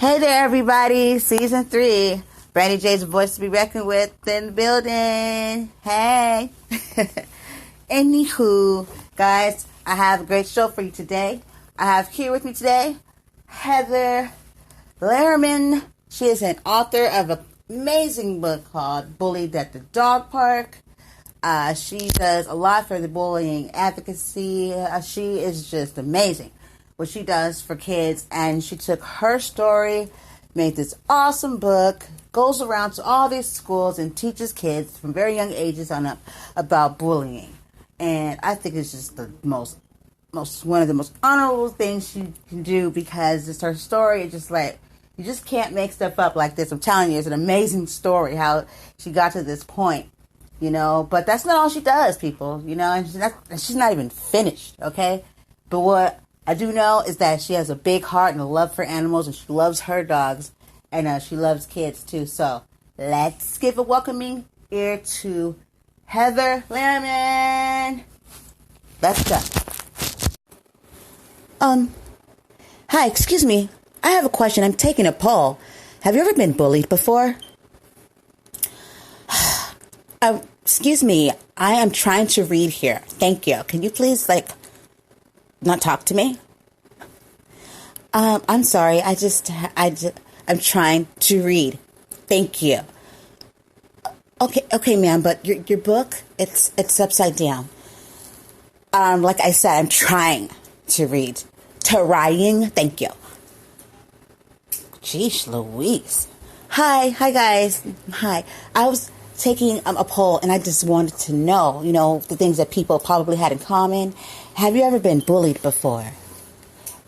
Hey there, everybody. Season 3. Brandy J's voice to be reckoned with in the building. Hey. Anywho, guys, I have a great show for you today. I have here with me today Heather Lehrman. She is an author of an amazing book called Bullied at the Dog Park. She does a lot for the bullying advocacy. She is just amazing what she does for kids, and she took her story, made this awesome book, goes around to all these schools and teaches kids from very young ages on up about bullying. And I think it's just the most one of the most honorable things she can do, because it's her story. It's just like, you just can't make stuff up like this. I'm telling you, it's an amazing story how she got to this point, but that's not all she does, people, and she's not even finished, okay? But what I do know is that she has a big heart and a love for animals, and she loves her dogs, and she loves kids too. So let's give a welcoming ear to Heather Lehrman. Let's go. Hi, excuse me. I have a question. I'm taking a poll. Have you ever been bullied before? Excuse me. I am trying to read here. Thank you. Can you please, not talk to me? I'm sorry. I'm trying to read. Thank you. Okay, ma'am, but your book, it's upside down. Like I said, I'm trying to read. Trying. Thank you. Jeez Louise. Hi guys. Hi. I was taking a poll, and I just wanted to know, the things that people probably had in common. Have you ever been bullied before?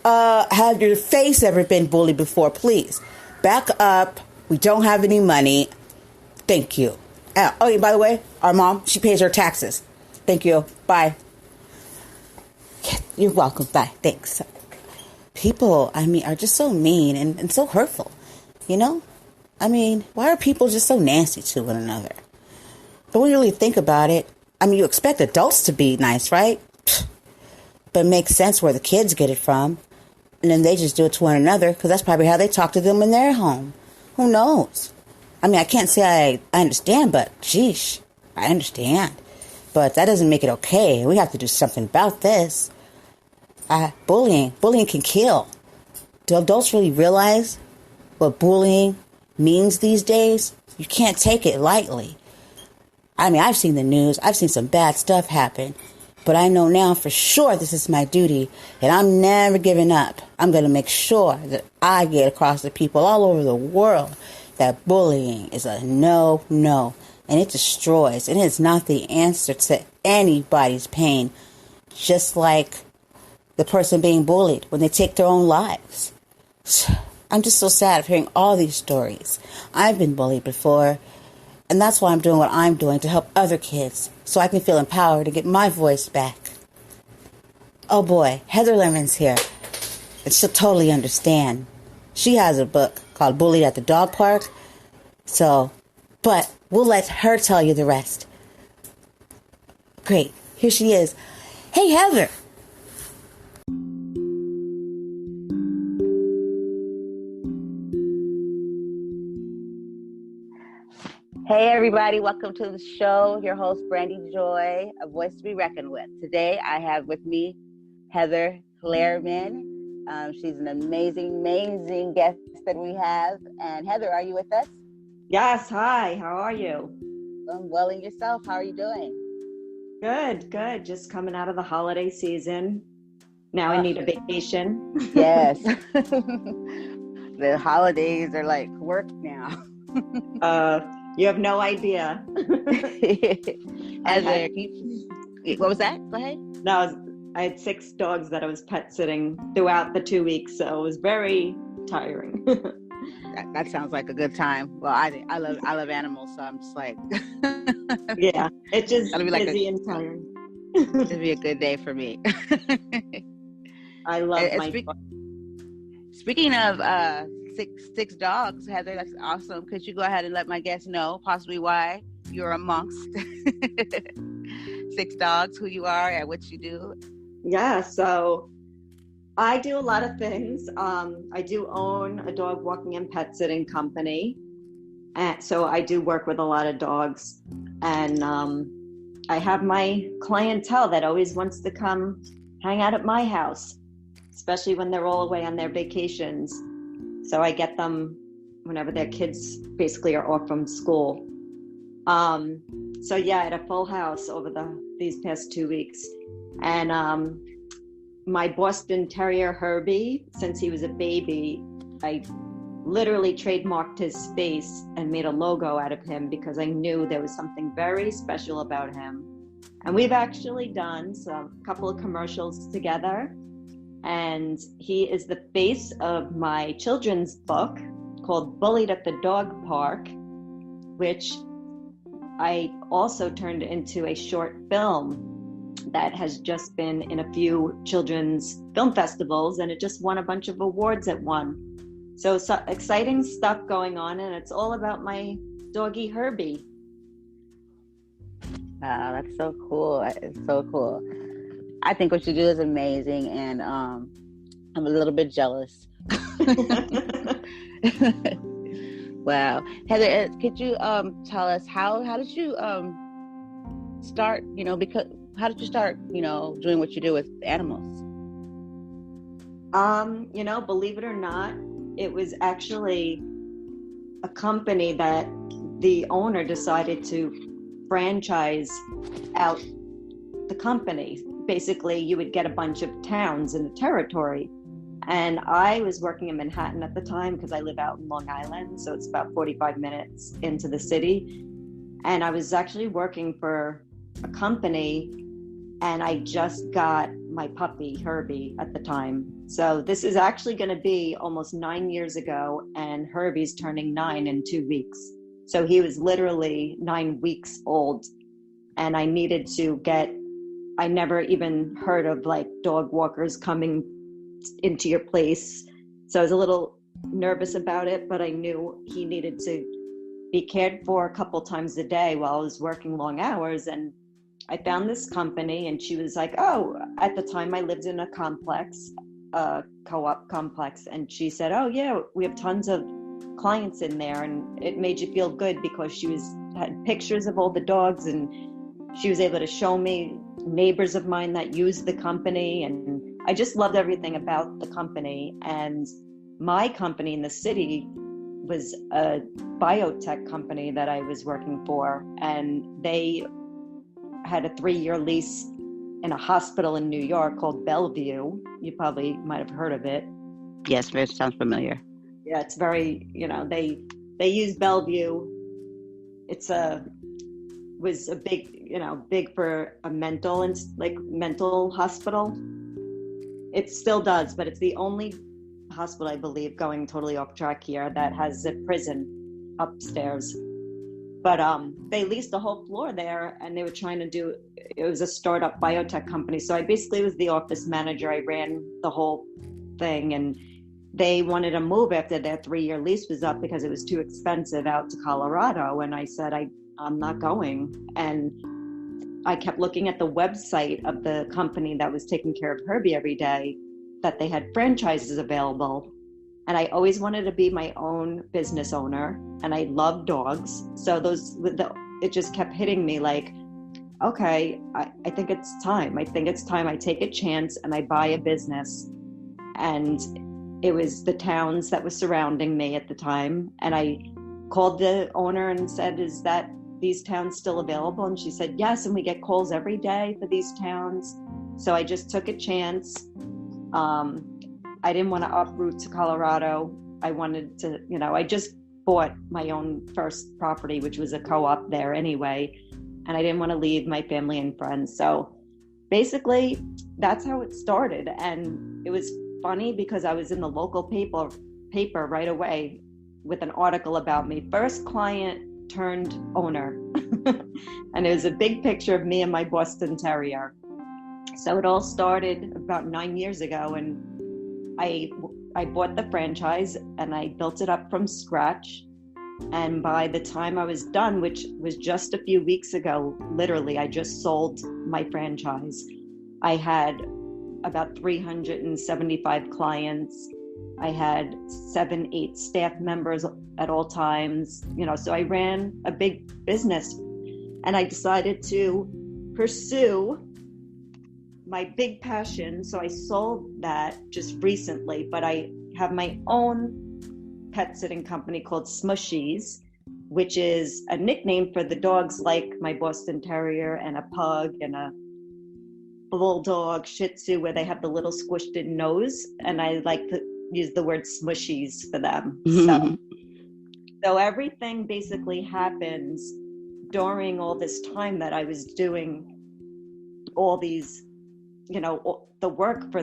Have your face ever been bullied before? Please back up. We don't have any money. Thank you. And by the way, our mom, she pays her taxes. Thank you. Bye. You're welcome. Bye. Thanks. People, are just so mean and so hurtful, why are people just so nasty to one another? But when you really think about it, you expect adults to be nice, right? But it makes sense where the kids get it from. And then they just do it to one another, because that's probably how they talk to them in their home. Who knows? I can't say I understand, but sheesh, I understand. But that doesn't make it okay. We have to do something about this. Bullying can kill. Do adults really realize what bullying means these days? You can't take it lightly. I've seen the news. I've seen some bad stuff happen. But I know now for sure this is my duty, and I'm never giving up. I'm going to make sure that I get across to people all over the world that bullying is a no, and it destroys, and it's not the answer to anybody's pain, just like the person being bullied when they take their own lives. I'm just so sad of hearing all these stories. I've been bullied before, and that's why I'm doing what I'm doing, to help other kids so I can feel empowered to get my voice back. Oh boy, Heather Lehrman's here, and she'll totally understand. She has a book called Bullied at the Dog Park, but we'll let her tell you the rest. Great, here she is. Hey, Heather. Hey everybody, welcome to the show. Your host, Brandy Joy, a voice to be reckoned with. Today I have with me Heather Lehrman. She's an amazing guest that we have. And Heather, are you with us? Yes, hi, how are you? I'm well, and yourself, how are you doing? Good. Just coming out of the holiday season. Now I need a vacation. Yes. The holidays are like work now. You have no idea. Heather, what was that? Go ahead. No, I had 6 dogs that I was pet sitting throughout the 2 weeks, so it was very tiring. That sounds like a good time. Well, I love animals, so I'm just like, yeah, it's just be like busy and tiring. It'll be a good day for me. I love my dog. Speaking of six dogs, Heather, that's awesome. Could you go ahead and let my guests know possibly why you're amongst 6 dogs, who you are and what you do? Yeah, so I do a lot of things. I do own a dog walking and pet sitting company. And so I do work with a lot of dogs. And I have my clientele that always wants to come hang out at my house, especially when they're all away on their vacations. So I get them whenever their kids basically are off from school. So yeah, I had a full house over these past 2 weeks. And my Boston Terrier Herbie, since he was a baby, I literally trademarked his face and made a logo out of him because I knew there was something very special about him. And we've actually done a couple of commercials together. And he is the face of my children's book called Bullied at the Dog Park, which I also turned into a short film that has just been in a few children's film festivals, and it just won a bunch of awards at one. So exciting stuff going on, and it's all about my doggy Herbie. Wow, that's so cool. It's so cool. I think what you do is amazing, and I'm a little bit jealous. Wow. Heather, could you tell us how did you start, because how did you start, doing what you do with animals? Believe it or not, it was actually a company that the owner decided to franchise out the company. Basically, you would get a bunch of towns in the territory. And I was working in Manhattan at the time because I live out in Long Island, so it's about 45 minutes into the city. And I was actually working for a company, and I just got my puppy, Herbie, at the time. So this is actually going to be almost 9 years ago, and Herbie's turning 9 in 2 weeks. So he was literally 9 weeks old, and I needed to I never even heard of like dog walkers coming into your place. So I was a little nervous about it, but I knew he needed to be cared for a couple times a day while I was working long hours. And I found this company, and she was like, oh, at the time I lived in a complex, co-op complex. And she said, oh yeah, we have tons of clients in there. And it made you feel good because she had pictures of all the dogs, and she was able to show me neighbors of mine that used the company. And I just loved everything about the company. And my company in the city was a biotech company that I was working for. And they had a 3-year lease in a hospital in New York called Bellevue. You probably might have heard of it. Yes, it sounds familiar. Yeah, it's very, they use Bellevue. Was a big for a mental hospital. It still does, but it's the only hospital, I believe, going totally off track here, that has a prison upstairs. But they leased the whole floor there, and they were trying to it was a startup biotech company. So I basically was the office manager. I ran the whole thing, and they wanted to move after their 3-year lease was up because it was too expensive out to Colorado. And I said, I'm not going. And I kept looking at the website of the company that was taking care of Herbie every day, that they had franchises available. And I always wanted to be my own business owner, and I love dogs. So it just kept hitting me like, okay, I think it's time. I think it's time I take a chance and I buy a business. And it was the towns that were surrounding me at the time. And I called the owner and said, is that these towns still available? And she said, yes. And we get calls every day for these towns. So I just took a chance. I didn't want to uproot to Colorado. I wanted to, I just bought my own first property, which was a co-op there anyway. And I didn't want to leave my family and friends. So basically that's how it started. And it was funny because I was in the local paper right away with an article about me. First client turned owner. And it was a big picture of me and my Boston Terrier. So it all started about 9 years ago, and I bought the franchise and I built it up from scratch. And by the time I was done, which was just a few weeks ago, literally, I just sold my franchise. I had about 375 clients. I had 7-8 staff members at all times, so I ran a big business, and I decided to pursue my big passion. So I sold that just recently, but I have my own pet sitting company called Smushies, which is a nickname for the dogs like my Boston Terrier and a Pug and a Bulldog, Shih Tzu, where they have the little squished in nose. And I like to use the word Smushies for them. So everything basically happens during all this time that I was doing all these, the work for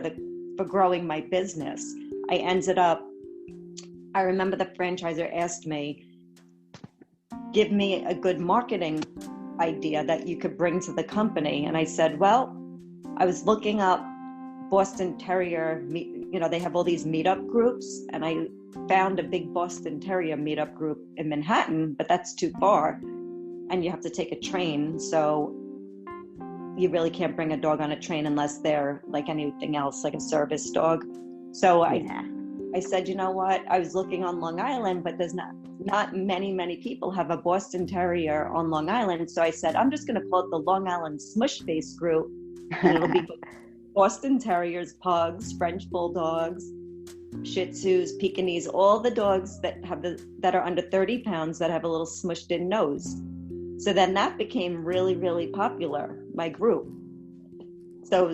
growing my business. I remember the franchisor asked me, give me a good marketing idea that you could bring to the company. And I said, well, I was looking up Boston Terrier, they have all these meetup groups, and I found a big Boston Terrier meetup group in Manhattan, but that's too far, and you have to take a train, so you really can't bring a dog on a train unless they're like anything else, like a service dog. So I said, you know what? I was looking on Long Island, but there's not many people have a Boston Terrier on Long Island. So I said, I'm just going to call it the Long Island Smush Face Group, and it'll be Boston Terriers, Pugs, French Bulldogs, Shih Tzus, Pekingese, all the dogs that are under 30 pounds that have a little smushed in nose. So then that became really, really popular, my group. So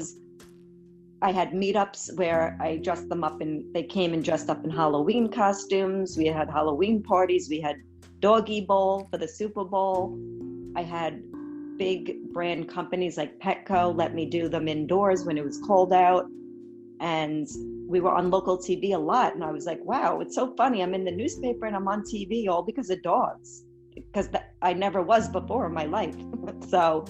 I had meetups where I dressed them up, and they came and dressed up in Halloween costumes. We had Halloween parties. We had Doggy Bowl for the Super Bowl. I had big brand companies like Petco let me do them indoors when it was cold out. And we were on local TV a lot. And I was like, wow, it's so funny. I'm in the newspaper and I'm on TV all because of dogs, because I never was before in my life. So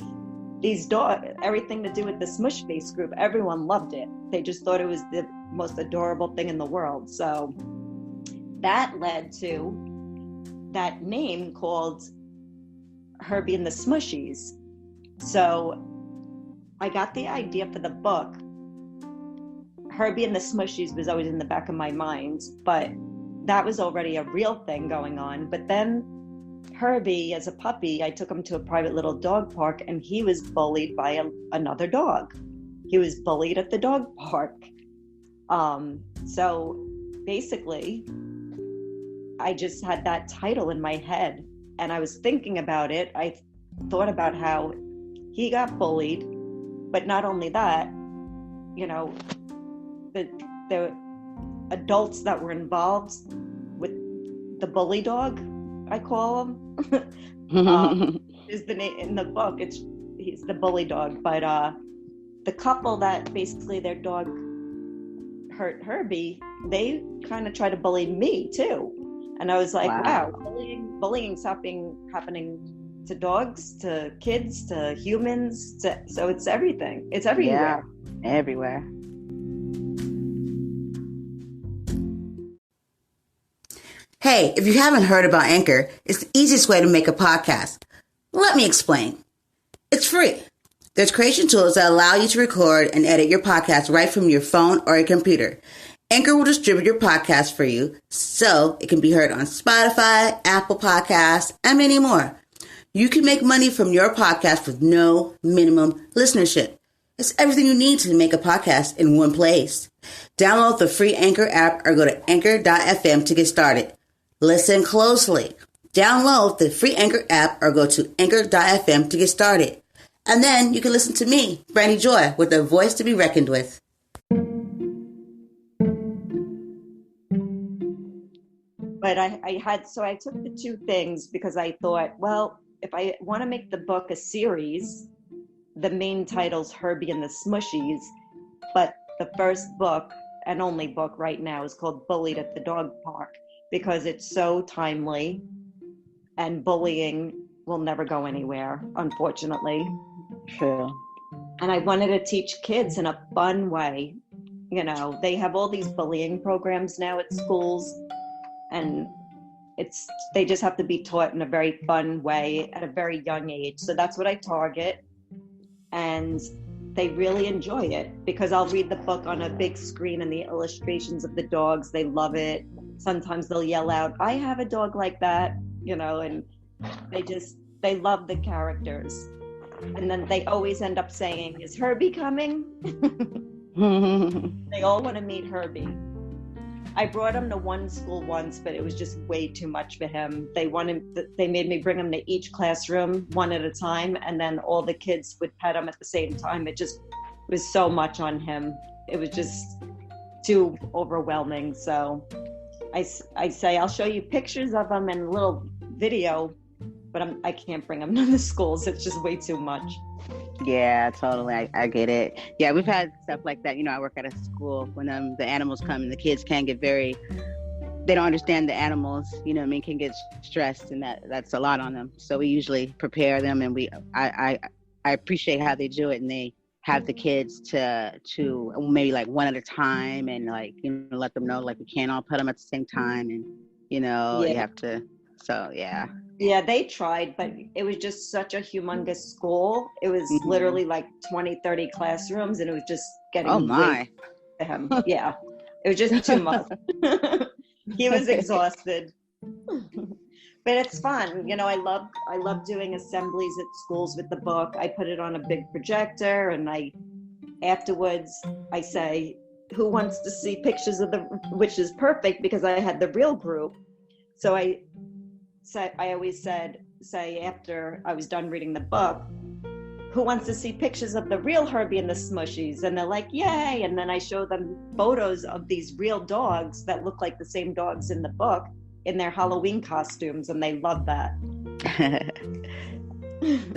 these dogs, everything to do with the Smush Face Group, everyone loved it. They just thought it was the most adorable thing in the world. So that led to that name called Herbie and the Smushies. So I got the idea for the book. Herbie and the Smushies was always in the back of my mind, but that was already a real thing going on. But then Herbie, as a puppy, I took him to a private little dog park, and he was bullied by another dog. He was bullied at the dog park. So basically, I just had that title in my head, and I was thinking about it. I thought about how he got bullied, but not only that, the adults that were involved with the bully dog, I call him, is the name in the book. He's the bully dog. But the couple that basically their dog hurt Herbie, they kind of try to bully me too. And I was like, wow, bullying's happening to dogs, to kids, to humans. So it's everything. It's everywhere. Yeah, everywhere. Hey, if you haven't heard about Anchor, it's the easiest way to make a podcast. Let me explain. It's free. There's creation tools that allow you to record and edit your podcast right from your phone or your computer. Anchor will distribute your podcast for you so it can be heard on Spotify, Apple Podcasts, and many more. You can make money from your podcast with no minimum listenership. It's everything you need to make a podcast in one place. Download the free Anchor app or go to anchor.fm to get started. Listen closely. Download the free Anchor app or go to anchor.fm to get started. And then you can listen to me, Brandy Joy, with a voice to be reckoned with. But I took the two things because I thought, well, if I want to make the book a series, the main title's Herbie and the Smushies, but the first book and only book right now is called Bullied at the Dog Park, because it's so timely, and bullying will never go anywhere, unfortunately. True. And I wanted to teach kids in a fun way. They have all these bullying programs now at schools, and they just have to be taught in a very fun way at a very young age. So that's what I target. And they really enjoy it because I'll read the book on a big screen and the illustrations of the dogs, they love it. Sometimes they'll yell out, "I have a dog like that," and they love the characters. And then they always end up saying, "Is Herbie coming?" They all want to meet Herbie. I brought him to one school once, but it was just way too much for him. They made me bring him to each classroom one at a time, and then all the kids would pet him at the same time. It just was so much on him. It was just too overwhelming. So I say, I'll show you pictures of him and a little video, but I can't bring him to the schools. It's just way too much. Yeah, totally. I get it. Yeah, we've had stuff like that. I work at a school when the animals come and the kids can get they don't understand the animals, can get stressed, and that's a lot on them. So we usually prepare them, and I appreciate how they do it, and they have the kids to maybe like one at a time, and let them know we can't all put them at the same time, and you have to. So yeah. Yeah, they tried, but it was just such a humongous school. It was literally like 20, 30 classrooms, and it was just getting late to him. Yeah, it was just too much. He was exhausted. But it's fun. I love doing assemblies at schools with the book. I put it on a big projector, and afterwards I say, "Who wants to see pictures of which is perfect because I had the real group." So I always say after I was done reading the book, "Who wants to see pictures of the real Herbie and the Smushies?" And they're like, "Yay!" And then I show them photos of these real dogs that look like the same dogs in the book in their Halloween costumes, and they love that.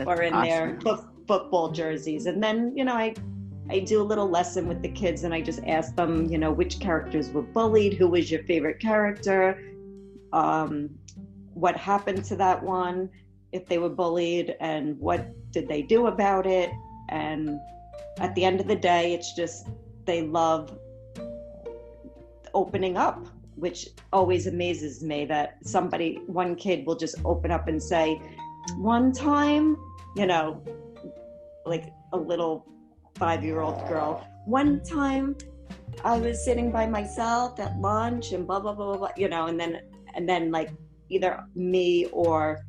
Or in their football jerseys. And then, I do a little lesson with the kids, and I just ask them, which characters were bullied, who was your favorite character, what happened to that one, if they were bullied, and what did they do about it. And at the end of the day, it's just they love opening up, which always amazes me that one kid will just open up and say, "One time," like a little 5-year-old girl, "One time I was sitting by myself at lunch and blah, blah, blah, blah," and then like either me or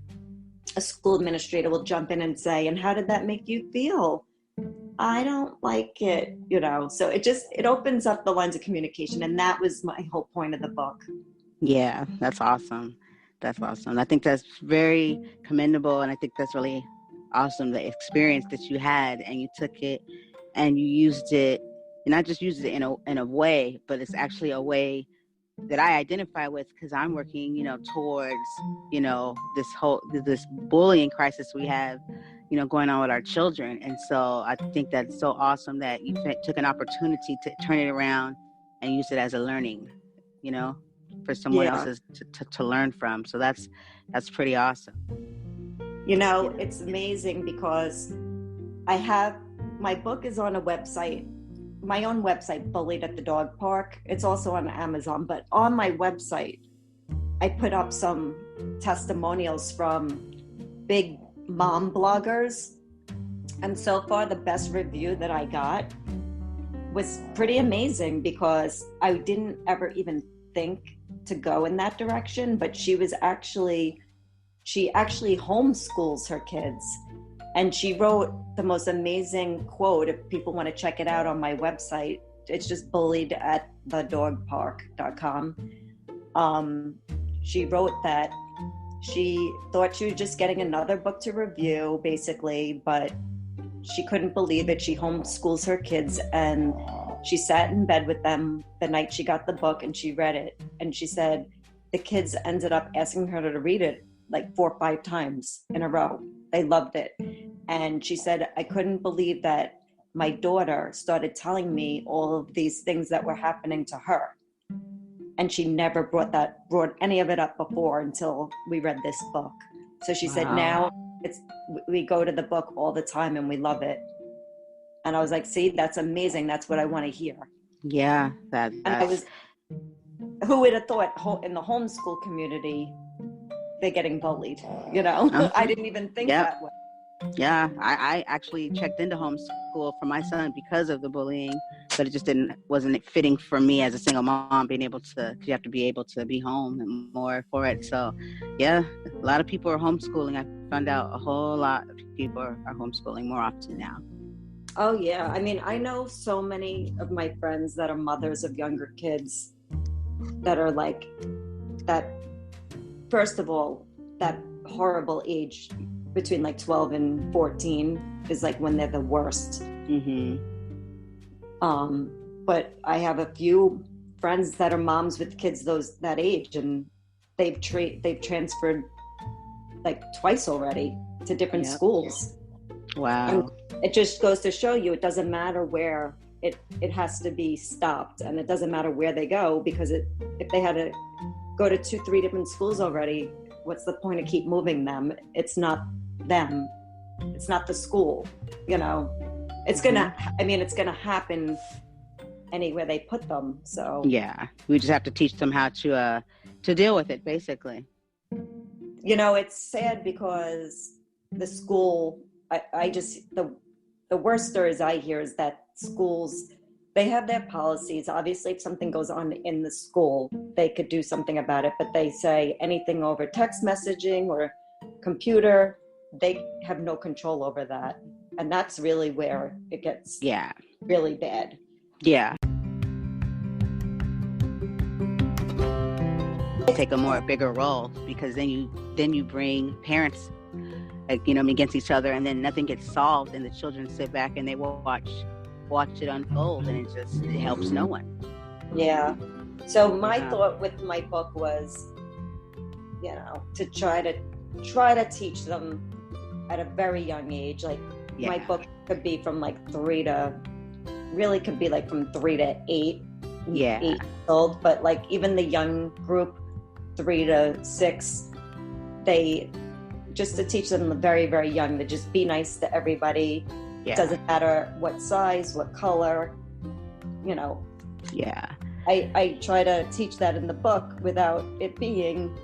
a school administrator will jump in and say, "And how did that make you feel?" "I don't like it," so it opens up the lines of communication. And that was my whole point of the book. Yeah, that's awesome. That's awesome. I think that's very commendable. And I think that's really awesome, the experience that you had, and you took it and you used it, and not just used it in a way, but it's actually a way that I identify with, because I'm working, towards, this bullying crisis we have, going on with our children. And so I think that's so awesome that you took an opportunity to turn it around and use it as a learning, for someone else's to learn from. So that's pretty awesome. It's amazing because my book is on a website, my own website, Bullied at the Dog Park. It's also on Amazon, but on my website, I put up some testimonials from big mom bloggers. And so far, the best review that I got was pretty amazing, because I didn't ever even think to go in that direction. But she actually homeschools her kids. And she wrote the most amazing quote. If people want to check it out on my website, it's just bulliedатthedogpark.com. She wrote that she thought she was just getting another book to review, basically, but she couldn't believe it. She homeschools her kids, and she sat in bed with them the night she got the book, and she read it. And she said the kids ended up asking her to read it like 4 or 5 times in a row. They loved it. And she said, "I couldn't believe that my daughter started telling me all of these things that were happening to her. And she never brought any of it up before until we read this book." So she said, now we go to the book all the time and we love it. And I was like, see, that's amazing. That's what I want to hear. Yeah. Who would have thought in the homeschool community, they're getting bullied, I didn't even think that way. Yeah, I actually checked into homeschool for my son because of the bullying, but it just wasn't fitting for me as a single mom being able to, 'cause you have to be able to be home and more for it. So yeah, a lot of people are homeschooling. I found out a whole lot of people are homeschooling more often now. Oh yeah, I mean, I know so many of my friends that are mothers of younger kids that are like that. First of all, that horrible age between like 12 and 14 is like when they're the worst. Mm-hmm. But I have a few friends that are moms with kids that age, and they've transferred like twice already to different schools. Wow. And it just goes to show you, it doesn't matter where it has to be stopped, and it doesn't matter where they go, because if they had to go to 2-3 different schools already, what's the point of keep moving them? It's not them. It's not the school, It's gonna happen anywhere they put them. So yeah, we just have to teach them how to deal with it, basically. It's sad because the school, the worst stories I hear is that schools, they have their policies. Obviously, if something goes on in the school, they could do something about it, but they say anything over text messaging or computer, they have no control over that. And that's really where it gets really bad. Yeah. Take a bigger role, because then you bring parents against each other, and then nothing gets solved, and the children sit back and they watch it unfold, and it helps no one. Yeah. So my thought with my book was, to try to teach them at a very young age. Like my book could be from like 3 to 8. Yeah. 8 years old, but like even the young group, 3 to 6, they just to teach them very, very young to just be nice to everybody. Yeah. It doesn't matter what size, what color, Yeah. I try to teach that in the book without it being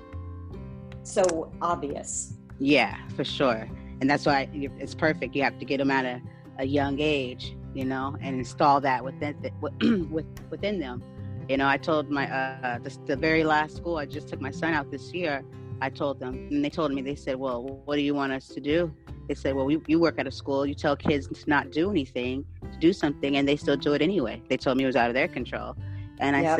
so obvious. Yeah, for sure. And that's why it's perfect. You have to get them at a young age, and install that within them. I told my the very last school I just took my son out this year, I told them, and they told me, they said, well, what do you want us to do? They said, well, you work at a school, you tell kids to not do anything, to do something, and they still do it anyway. They told me it was out of their control. And I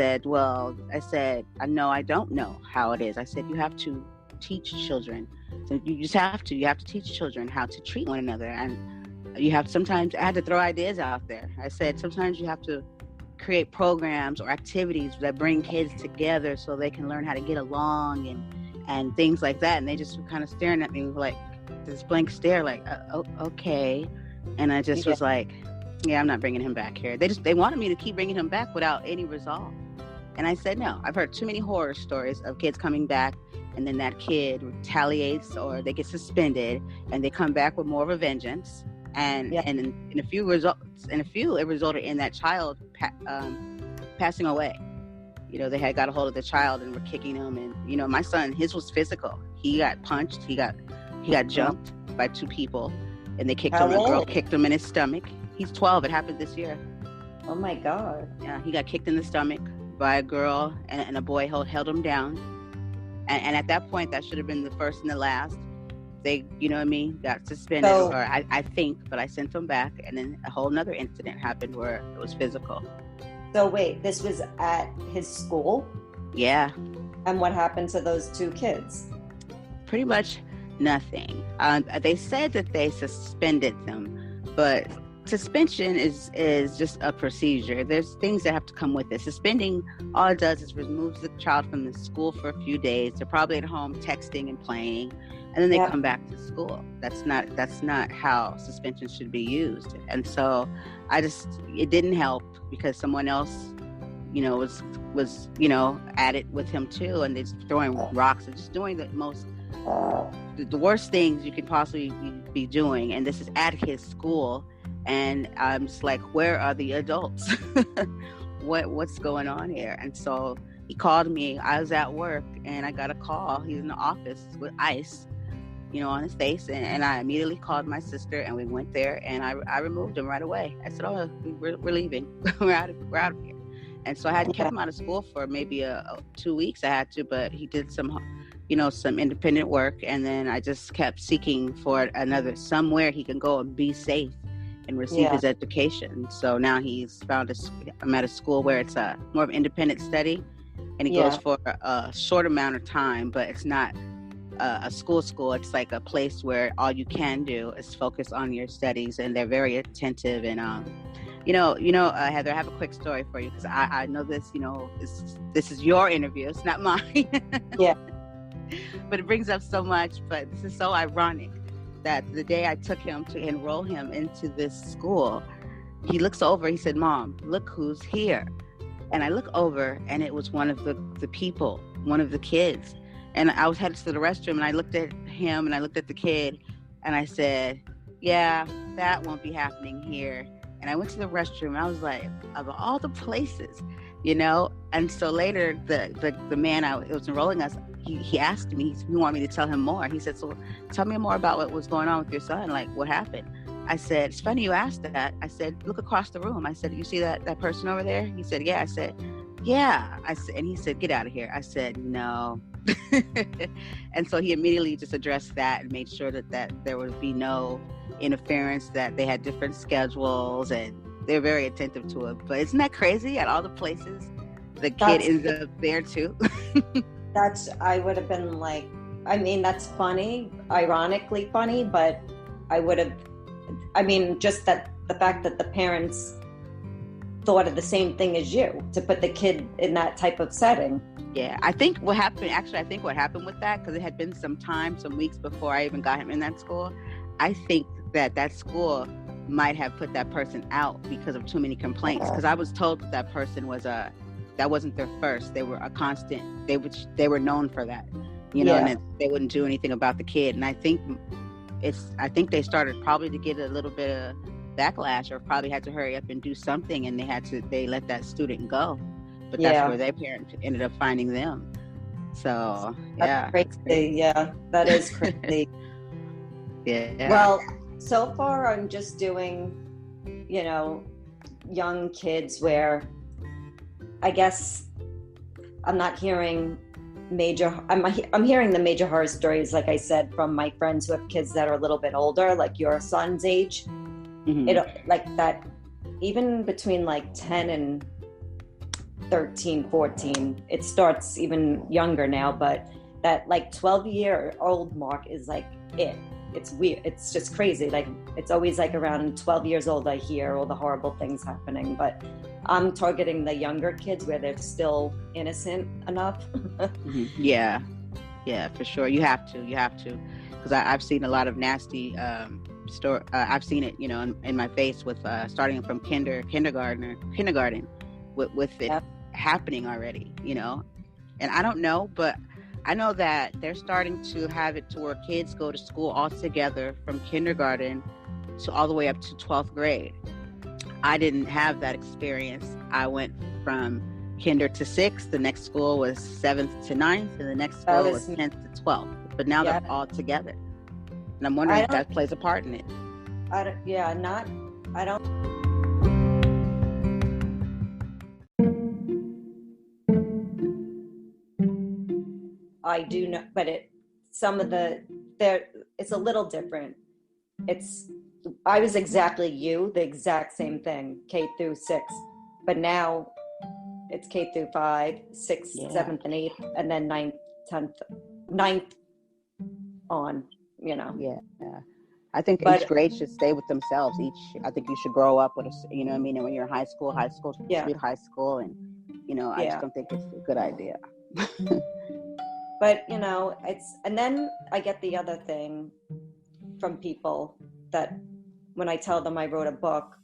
said, I know I don't know how it is. I said, you have to teach children. So you have to teach children how to treat one another. And sometimes I had to throw ideas out there. I said, sometimes you have to create programs or activities that bring kids together so they can learn how to get along and things like that. And they just were kind of staring at me with like this blank stare, like, okay. And I just was like, yeah, I'm not bringing him back here. They wanted me to keep bringing him back without any resolve. And I said, no, I've heard too many horror stories of kids coming back, and then that kid retaliates or they get suspended and they come back with more of a vengeance. And in a few, it resulted in that child passing away. They had got a hold of the child and were kicking him. And, my son, his was physical. He got punched. He got jumped by 2 people, and they kicked him. A girl kicked him in his stomach. He's 12. It happened this year. Oh my God. Yeah, he got kicked in the stomach by a girl, and a boy held him down. And at that point, that should have been the first and the last. They, got suspended, or I think, but I sent them back. And then a whole nother incident happened where it was physical. So wait, this was at his school? Yeah. And what happened to those 2 kids? Pretty much nothing. They said that they suspended them, but suspension is just a procedure. There's things that have to come with it. Suspending, all it does is removes the child from the school for a few days. They're probably at home texting and playing, and then they come back to school. That's not how suspension should be used. And so it didn't help, because someone else, was at it with him too, and they're just throwing rocks and just doing the worst things you could possibly be doing. And this is at his school, and I'm just like, where are the adults? What's going on here? And so he called me. I was at work, and I got a call. He was in the office with ICE, on his face. And I immediately called my sister, and we went there, and I removed him right away. I said, "Oh, we're leaving. we're out of here." And so I had kept him out of school for maybe 2 weeks. I had to, but he did some independent work, and then I just kept seeking for somewhere he can go and be safe and receive his education. So now he's found I'm at a school where it's more of independent study, and he goes for a short amount of time, but it's not a school. It's like a place where all you can do is focus on your studies, and they're very attentive. And Heather, I have a quick story for you, because I know this. This is your interview; it's not mine. Yeah. But it brings up so much. But this is so ironic that the day I took him to enroll him into this school, he looks over. He said, "Mom, look who's here." And I look over, and it was one of the people, one of the kids. And I was headed to the restroom, and I looked at him, and I looked at the kid, and I said, "Yeah, that won't be happening here." And I went to the restroom, and I was like, of all the places, And so later, the man it was enrolling us, he asked me, he wanted me to tell him more. He said, "So tell me more about what was going on with your son. Like, what happened?" I said, "It's funny you asked that." I said, "Look across the room." I said, "You see that person over there?" He said, "Yeah." I said, "Yeah." And he said, "Get out of here." I said, "No." And so he immediately just addressed that and made sure that there would be no interference, that they had different schedules, and they're very attentive to it. But isn't that crazy? At all the places, the kid ends up there too. I would have been like, that's funny, ironically funny, but just that the fact that the parents thought of the same thing as you, to put the kid in that type of setting. Yeah, I think what happened with that, because it had been some weeks before I even got him in that school, I think that school might have put that person out because of too many complaints. Because I was told that person that wasn't their first. They were a constant. They were known for that, and they wouldn't do anything about the kid. And I think they started probably to get a little bit of backlash, or probably had to hurry up and do something, and they let that student go. But that's where their parents ended up finding them. So that's crazy. Yeah, that is crazy. Yeah. Well, so far I'm just doing, young kids where I guess I'm not hearing I'm hearing the major horror stories, like I said, from my friends who have kids that are a little bit older, like your son's age. Mm-hmm. It like that, even between like 10 and 13, 14, it starts even younger now, but that like 12-year-old mark is like it's weird. It's just crazy. Like, it's always like around 12 years old I hear all the horrible things happening, but I'm targeting the younger kids where they're still innocent enough. Mm-hmm. Yeah, for sure. You have to, because I've seen a lot of nasty I've seen it, in my face with starting from kindergarten with it happening already, and I don't know, but I know that they're starting to have it to where kids go to school all together from kindergarten to all the way up to 12th grade. I didn't have that experience. I went from kinder to 6th. The next school was 7th to 9th, and the next school was 10th to 12th. But now they're all together. And I'm wondering if that plays a part in it. I don't. I do know, but it's a little different. I was exactly the exact same thing, K through 6, but now it's K through 5, 6th, 7th, and 8th, and then 9th, 9th on, Yeah. I think each grade should stay with themselves. I think you should grow up with and when you're in high school should be high school, and I just don't think it's a good idea. But and then I get the other thing from people that when I tell them I wrote a book,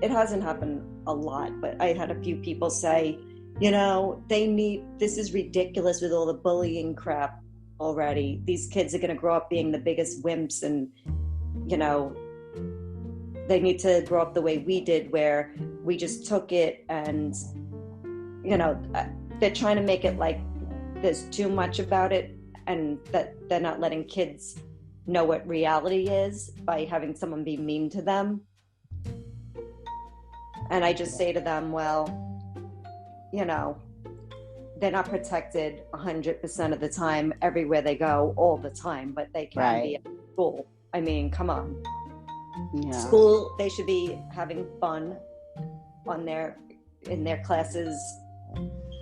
it hasn't happened a lot, but I had a few people say, this is ridiculous with all the bullying crap already. These kids are going to grow up being the biggest wimps, and they need to grow up the way we did, where we just took it, and they're trying to make it like there's too much about it and that they're not letting kids know what reality is by having someone be mean to them. And I just say to them, well, you know, they're not protected 100% of the time everywhere they go all the time, but they can be at school. I mean, come on. Yeah. School, they should be having fun in their classes,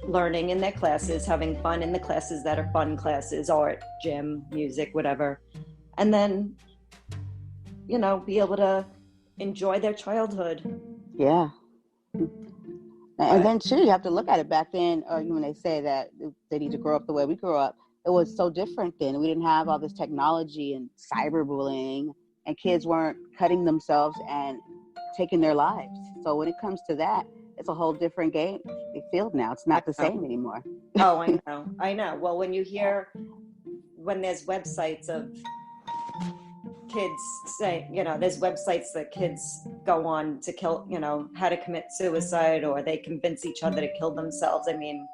learning in their classes, having fun in the classes that are fun classes, art, gym, music, whatever. And then, you know, be able to enjoy their childhood. Yeah. And then too, you have to look at it back then, or when they say that they need to grow up the way we grew up, it was so different then. We didn't have all this technology and cyberbullying, and kids weren't cutting themselves and taking their lives. So when it comes to that, it's a whole different field now. It's not the same anymore. Oh, I know. Well, when there's websites of kids say, you know, there's websites that kids go on to kill, you know, how to commit suicide, or they convince each other to kill themselves. I mean,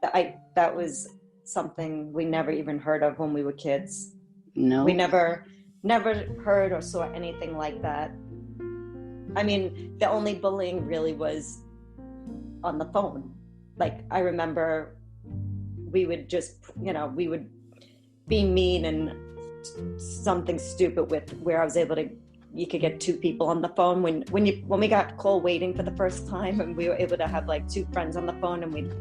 that was something we never even heard of when we were kids. No. We never heard or saw anything like that. I mean, the only bullying really was on the phone. Like, I remember we would just, you know, we would be mean and something stupid with where I was able to, you could get two people on the phone when we got call waiting for the first time, and we were able to have like two friends on the phone, and we'd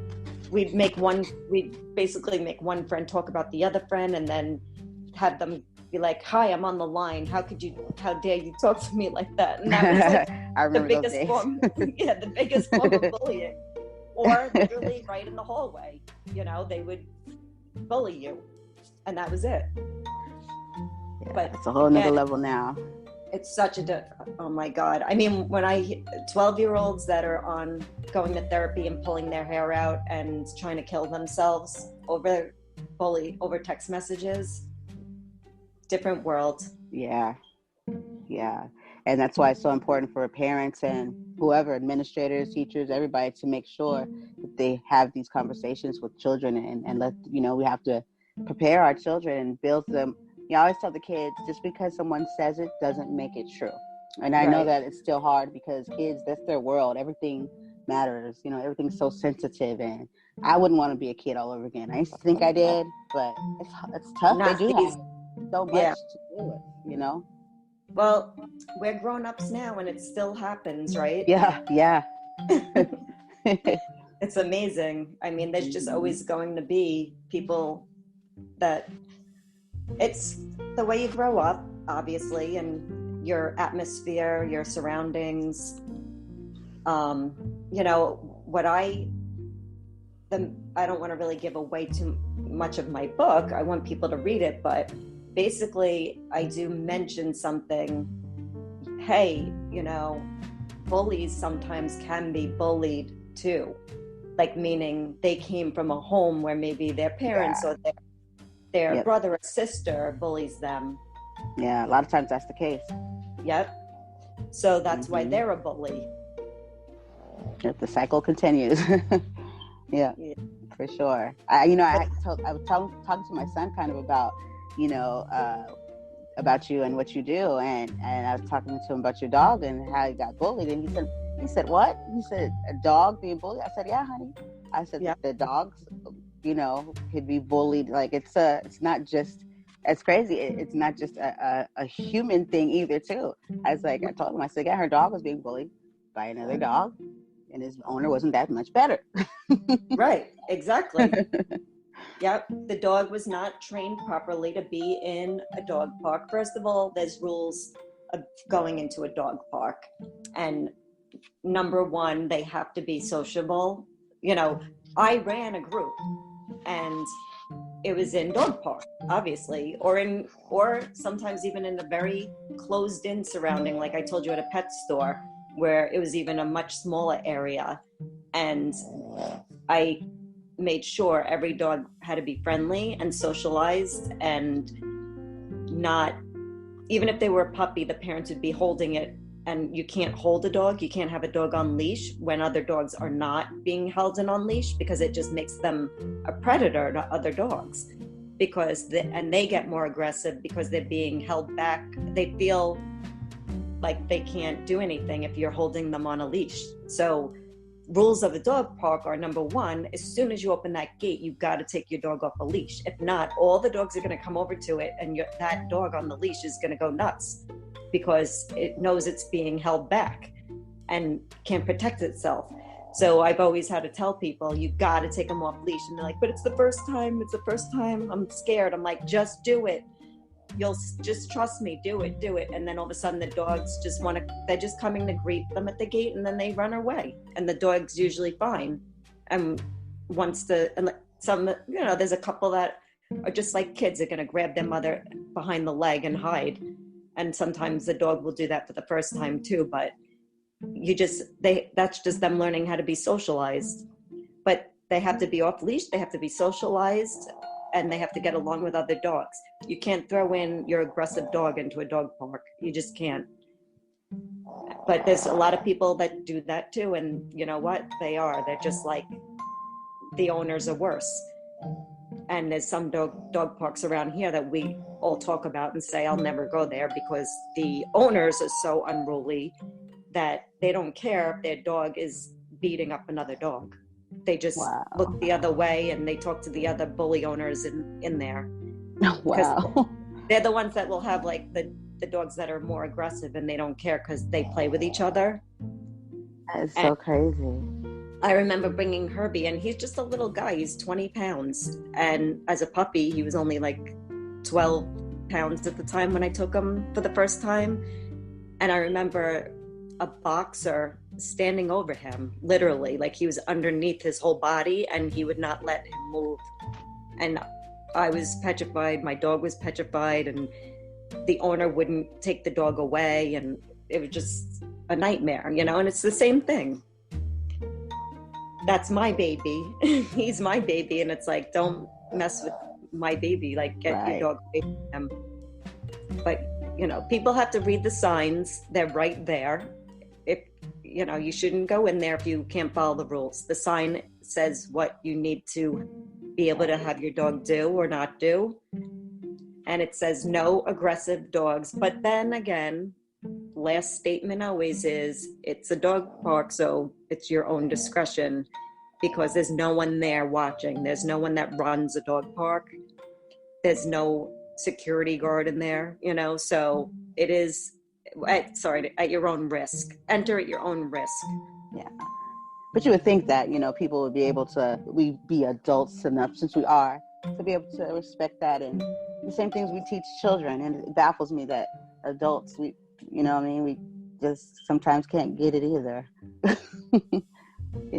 basically make one friend talk about the other friend, and then have them be like, "Hi, I'm on the line. How dare you talk to me like that?" And that was like I remember the biggest form, the biggest form of bullying. Or literally right in the hallway, you know, they would bully you, and that was it. Yeah, but it's a whole nother level now. It's such oh my God. I mean, when 12-year-olds that are going to therapy and pulling their hair out and trying to kill themselves over text messages, different world. Yeah. And that's why it's so important for parents and whoever, administrators, teachers, everybody, to make sure that they have these conversations with children and let, you know, we have to prepare our children and build them. You know, I always tell the kids, just because someone says it doesn't make it true. And I know that it's still hard because kids, that's their world. Everything matters. You know, everything's so sensitive, and I wouldn't want to be a kid all over again. I used to think I did, but it's tough. They do have so much to do with, you know? Well, we're grown-ups now, and it still happens, right? Yeah. It's amazing. I mean, there's just always going to be people that it's the way you grow up, obviously, and your atmosphere, your surroundings. You know, I don't want to really give away too much of my book. I want people to read it, but basically I do mention something. Hey, you know, bullies sometimes can be bullied too. Like, meaning they came from a home where maybe their parents or their brother or sister bullies them. Yeah, a lot of times that's the case. Yep. So that's why they're a bully. Yep, the cycle continues. yeah, for sure. I was talking to my son kind of about, you know, about you and what you do, and I was talking to him about your dog and how he got bullied, and he said what? He said, a dog being bullied? I said, yeah, honey. I said, the dogs, you know, could be bullied. Like, it's not just, it's crazy. It's not just a human thing either too. I told him, I said, yeah, her dog was being bullied by another dog, and his owner wasn't that much better. Right, exactly. Yep, the dog was not trained properly to be in a dog park. First of all, there's rules of going into a dog park. And number one, they have to be sociable. You know, I ran a group, and it was in dog park, obviously, or sometimes even in a very closed in surrounding, like I told you, at a pet store, where it was even a much smaller area. And I made sure every dog had to be friendly and socialized, and not, even if they were a puppy, the parents would be holding it, and you can't hold a dog. You can't have a dog on leash when other dogs are not being held and on leash, because it just makes them a predator to other dogs. because they get more aggressive because they're being held back. They feel like they can't do anything if you're holding them on a leash. So rules of the dog park are, number one, as soon as you open that gate, you've got to take your dog off a leash. If not, all the dogs are going to come over to it, and that dog on the leash is going to go nuts because it knows it's being held back and can't protect itself. So I've always had to tell people, you got to take them off leash. And they're like, but it's the first time. I'm scared. I'm like, just do it. You'll just trust me, do it. And then all of a sudden the dogs they're just coming to greet them at the gate, and then they run away, and the dog's usually fine. And there's a couple that are just like kids. They're going to grab their mother behind the leg and hide. And sometimes the dog will do that for the first time too, but that's just them learning how to be socialized. But they have to be off leash, they have to be socialized, and they have to get along with other dogs. You can't throw in your aggressive dog into a dog park. You just can't. But there's a lot of people that do that too, and you know what? They're just like, the owners are worse. And there's some dog parks around here that we all talk about and say, I'll never go there, because the owners are so unruly that they don't care if their dog is beating up another dog. They just look the other way, and they talk to the other bully owners in there. Wow. They're the ones that will have like the dogs that are more aggressive, and they don't care because they play with each other. That is so crazy. I remember bringing Herbie, and he's just a little guy. He's 20 pounds. And as a puppy, he was only like 12 pounds at the time when I took him for the first time. And I remember a boxer standing over him, literally, like he was underneath his whole body, and he would not let him move. And I was petrified. My dog was petrified, and the owner wouldn't take the dog away. And it was just a nightmare, and it's the same thing. That's my baby. He's my baby. And it's like, don't mess with my baby. Like, get your dog away from him. But, people have to read the signs. They're right there. If, you shouldn't go in there if you can't follow the rules. The sign says what you need to be able to have your dog do or not do. And it says no aggressive dogs. But then again, last statement always is, it's a dog park, so it's your own discretion, because there's no one there watching. There's no one that runs a dog park. There's no security guard in there, so it is, at your own risk. Enter at your own risk. Yeah. But you would think that, people would be able to, we be adults enough, since we are, to be able to respect that. And the same things we teach children. And it baffles me that adults, we just sometimes can't get it either.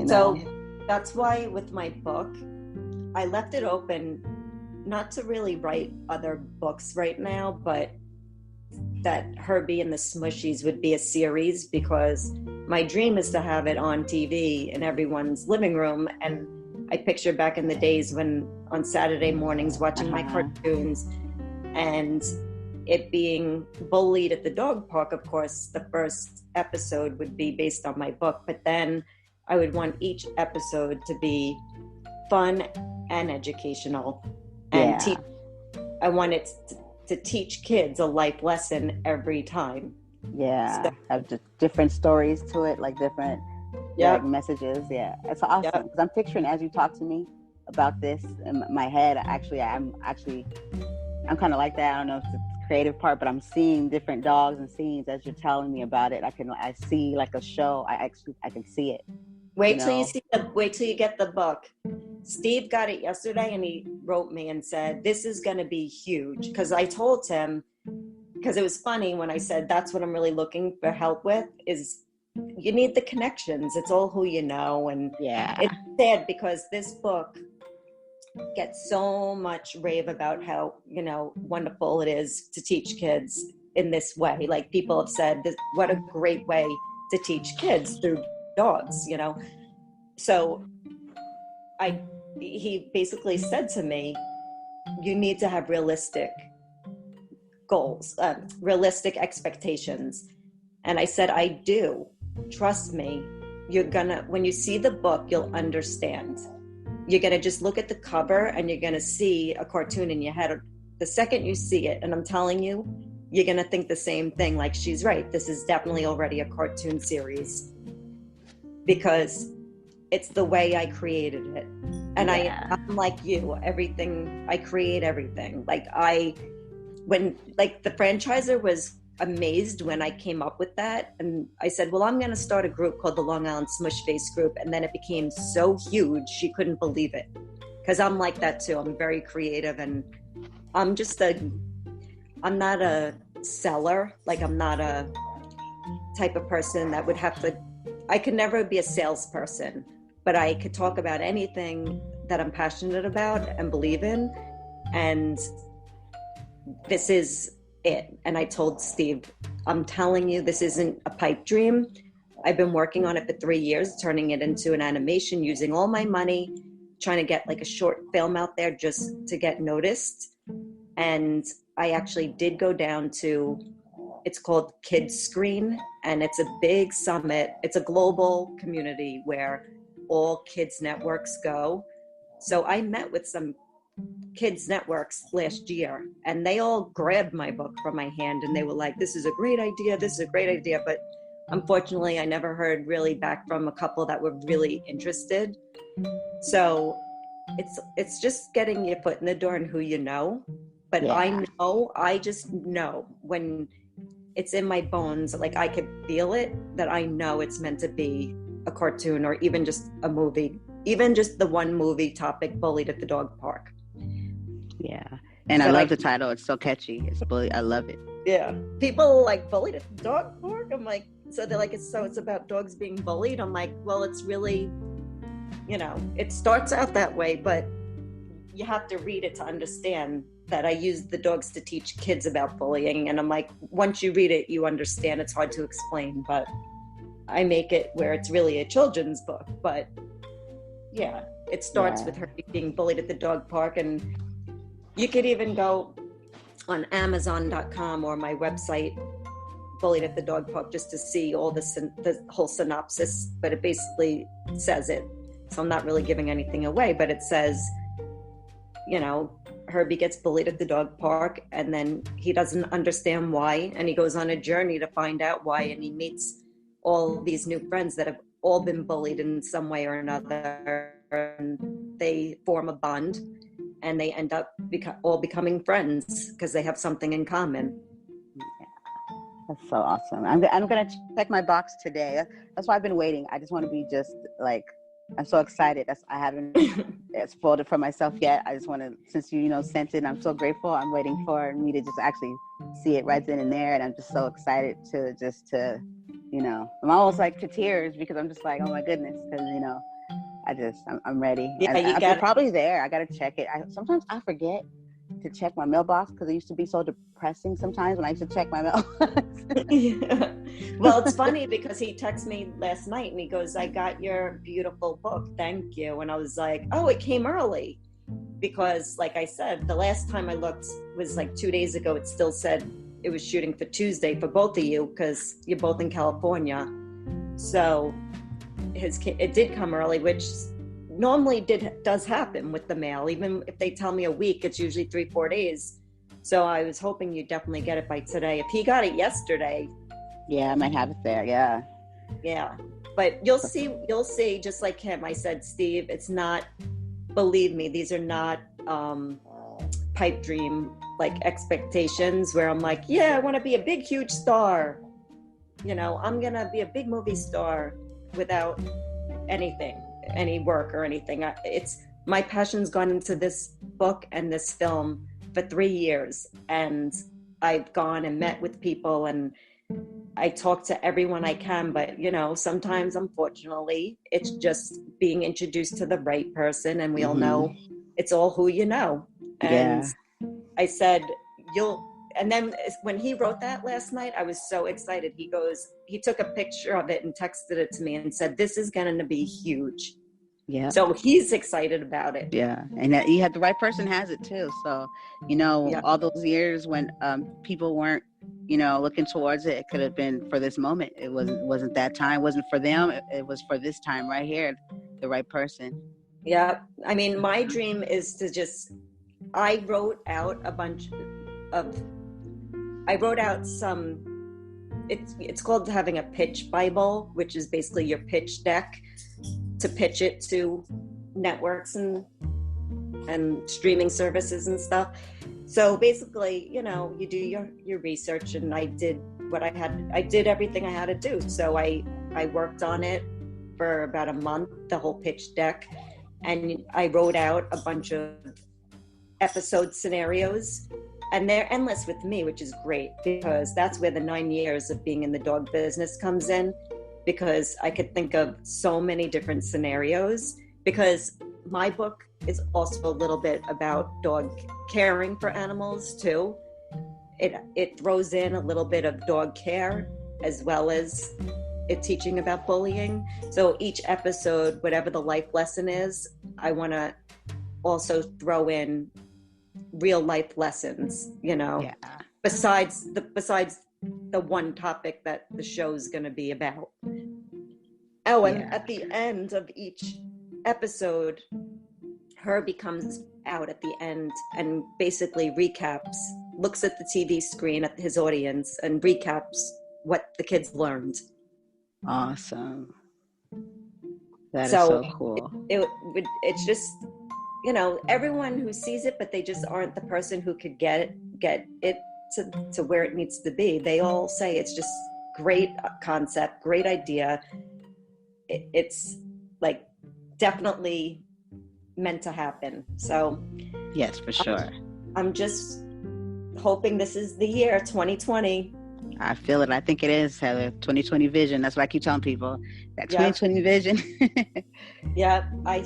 So that's why with my book, I left it open, not to really write other books right now, but that Herbie and the Smushies would be a series, because my dream is to have it on TV in everyone's living room. And I picture back in the days when on Saturday mornings watching my cartoons and it being bullied at the dog park. Of course, the first episode would be based on my book, but then I would want each episode to be fun and educational, and I want it to teach kids a life lesson every time. Yeah, so, have just different stories to it, like different messages. Yeah, it's awesome, because I'm picturing, as you talk to me about this in my head, I'm kind of like that. I don't know if it's the creative part, but I'm seeing different dogs and scenes as you're telling me about it. I see like a show. I can see it. Wait till you get the book. Steve got it yesterday, and he wrote me and said, this is going to be huge. Because I told him, because it was funny when I said, that's what I'm really looking for help with, is you need the connections. It's all who you know. And it's sad because this book gets so much rave about how, wonderful it is to teach kids in this way. Like, people have said, what a great way to teach kids through dogs, So he basically said to me, you need to have realistic goals, realistic expectations. And I said, I do. Trust me, when you see the book, you'll understand. you're going to just look at the cover and you're going to see a cartoon in your head. The second you see it, and I'm telling you, you're going to think the same thing. Like, she's right. This is definitely already a cartoon series, because it's the way I created it. And I'm like you, everything, I create everything. Like, when the franchisor was amazed when I came up with that, and I said, well, I'm going to start a group called the Long Island Smush Face Group, and then it became so huge she couldn't believe it, because I'm like that too. I'm very creative, and I'm not a seller. Like, I'm not a type of person that would have to, I could never be a salesperson, but I could talk about anything that I'm passionate about and believe in, and this is it. And I told Steve, I'm telling you, this isn't a pipe dream. I've been working on it for 3 years, turning it into an animation, using all my money, trying to get like a short film out there just to get noticed. And I actually did go down to, it's called Kids Screen, and it's a big summit. It's a global community where all kids networks go. So I met with some kids networks last year, and they all grabbed my book from my hand, and they were like, this is a great idea, this is a great idea. But unfortunately, I never heard really back from a couple that were really interested. So it's just getting your foot in the door and who you know. But I just know when it's in my bones, like I could feel it, that I know it's meant to be a cartoon, or even just a movie, even just the one movie topic, Bullied at the Dog Park. Yeah. And so I love the title. It's so catchy. It's bully. I love it. Yeah. People like, bullied at the dog park? I'm like, so they're like, it's about dogs being bullied? I'm like, well, it's really, it starts out that way, but you have to read it to understand that I use the dogs to teach kids about bullying. And I'm like, once you read it, you understand. It's hard to explain, but I make it where it's really a children's book. But yeah, it starts with her being bullied at the dog park. And you could even go on Amazon.com or my website, Bullied at the Dog Park, just to see all the whole synopsis. But it basically says it. So I'm not really giving anything away, but it says, Herbie gets bullied at the dog park, and then he doesn't understand why. And he goes on a journey to find out why. And he meets all these new friends that have all been bullied in some way or another. And they form a bond, and they end up all becoming friends because they have something in common. Yeah. That's so awesome. I'm going to check my box today. That's why I've been waiting. I just want to be just like, I'm so excited. I haven't spoiled it for myself yet. I just want to, since you sent it, and I'm so grateful. I'm waiting for me to just actually see it right then and there. And I'm just so excited to I'm almost like to tears, because I'm just like, oh my goodness. Because, I'm ready. Yeah, I'm probably there. I got to check it. Sometimes I forget to check my mailbox, because it used to be so depressing sometimes when I used to check my mailbox. Yeah. Well, it's funny because he texted me last night and he goes, I got your beautiful book. Thank you. And I was like, oh, it came early. Because like I said, the last time I looked was like 2 days ago. It still said it was shooting for Tuesday for both of you, because you're both in California. So it did come early, which normally does happen with the mail. Even if they tell me a week, it's usually 3-4 days. So I was hoping you'd definitely get it by today. If he got it yesterday, I might have it there. Yeah, but you'll see, just like him. I said, Steve, it's not, believe me, these are not pipe dream like expectations where I'm like, I want to be a big huge star, I'm gonna be a big movie star without any work or anything. It's my passion's gone into this book and this film for 3 years, and I've gone and met with people, and I talk to everyone I can, but sometimes, unfortunately, it's just being introduced to the right person, and we all know it's all who you know. And I said, and then when he wrote that last night, I was so excited. He took a picture of it and texted it to me and said, this is going to be huge. Yeah. So he's excited about it. Yeah. And you had the right person has it too. So, all those years when people weren't, looking towards it, it could have been for this moment. It wasn't that time. It wasn't for them. It was for this time right here, the right person. Yeah. I mean, my dream is to just, I wrote out a bunch of, I wrote out some, it's called having a pitch Bible, which is basically your pitch deck to pitch it to networks and streaming services and stuff. So basically, you know, you do your research, and I did I did everything I had to do. So I worked on it for about a month, the whole pitch deck, and I wrote out a bunch of episode scenarios, and they're endless with me, which is great, because that's where the 9 years of being in the dog business comes in, because I could think of so many different scenarios, because my book is also a little bit about dog caring for animals too. It throws in a little bit of dog care as well as it teaching about bullying. So each episode, whatever the life lesson is, I want to also throw in real life lessons, you know, Yeah. besides the one topic that the show's going to be about. Oh, and at the end of each episode, Herbie comes out at the end and basically recaps, looks at the TV screen at his audience and recaps what the kids learned. Awesome. That is so cool. It's just, you know, everyone who sees it, but they just aren't the person who could get it to where it needs to be. They all say it's just great concept, great idea. It's like definitely meant to happen. So yes, for sure. I'm just hoping this is the year 2020. I feel it. I think it is, Heather. 2020 vision. That's what I keep telling people. That 2020 vision. Yeah, I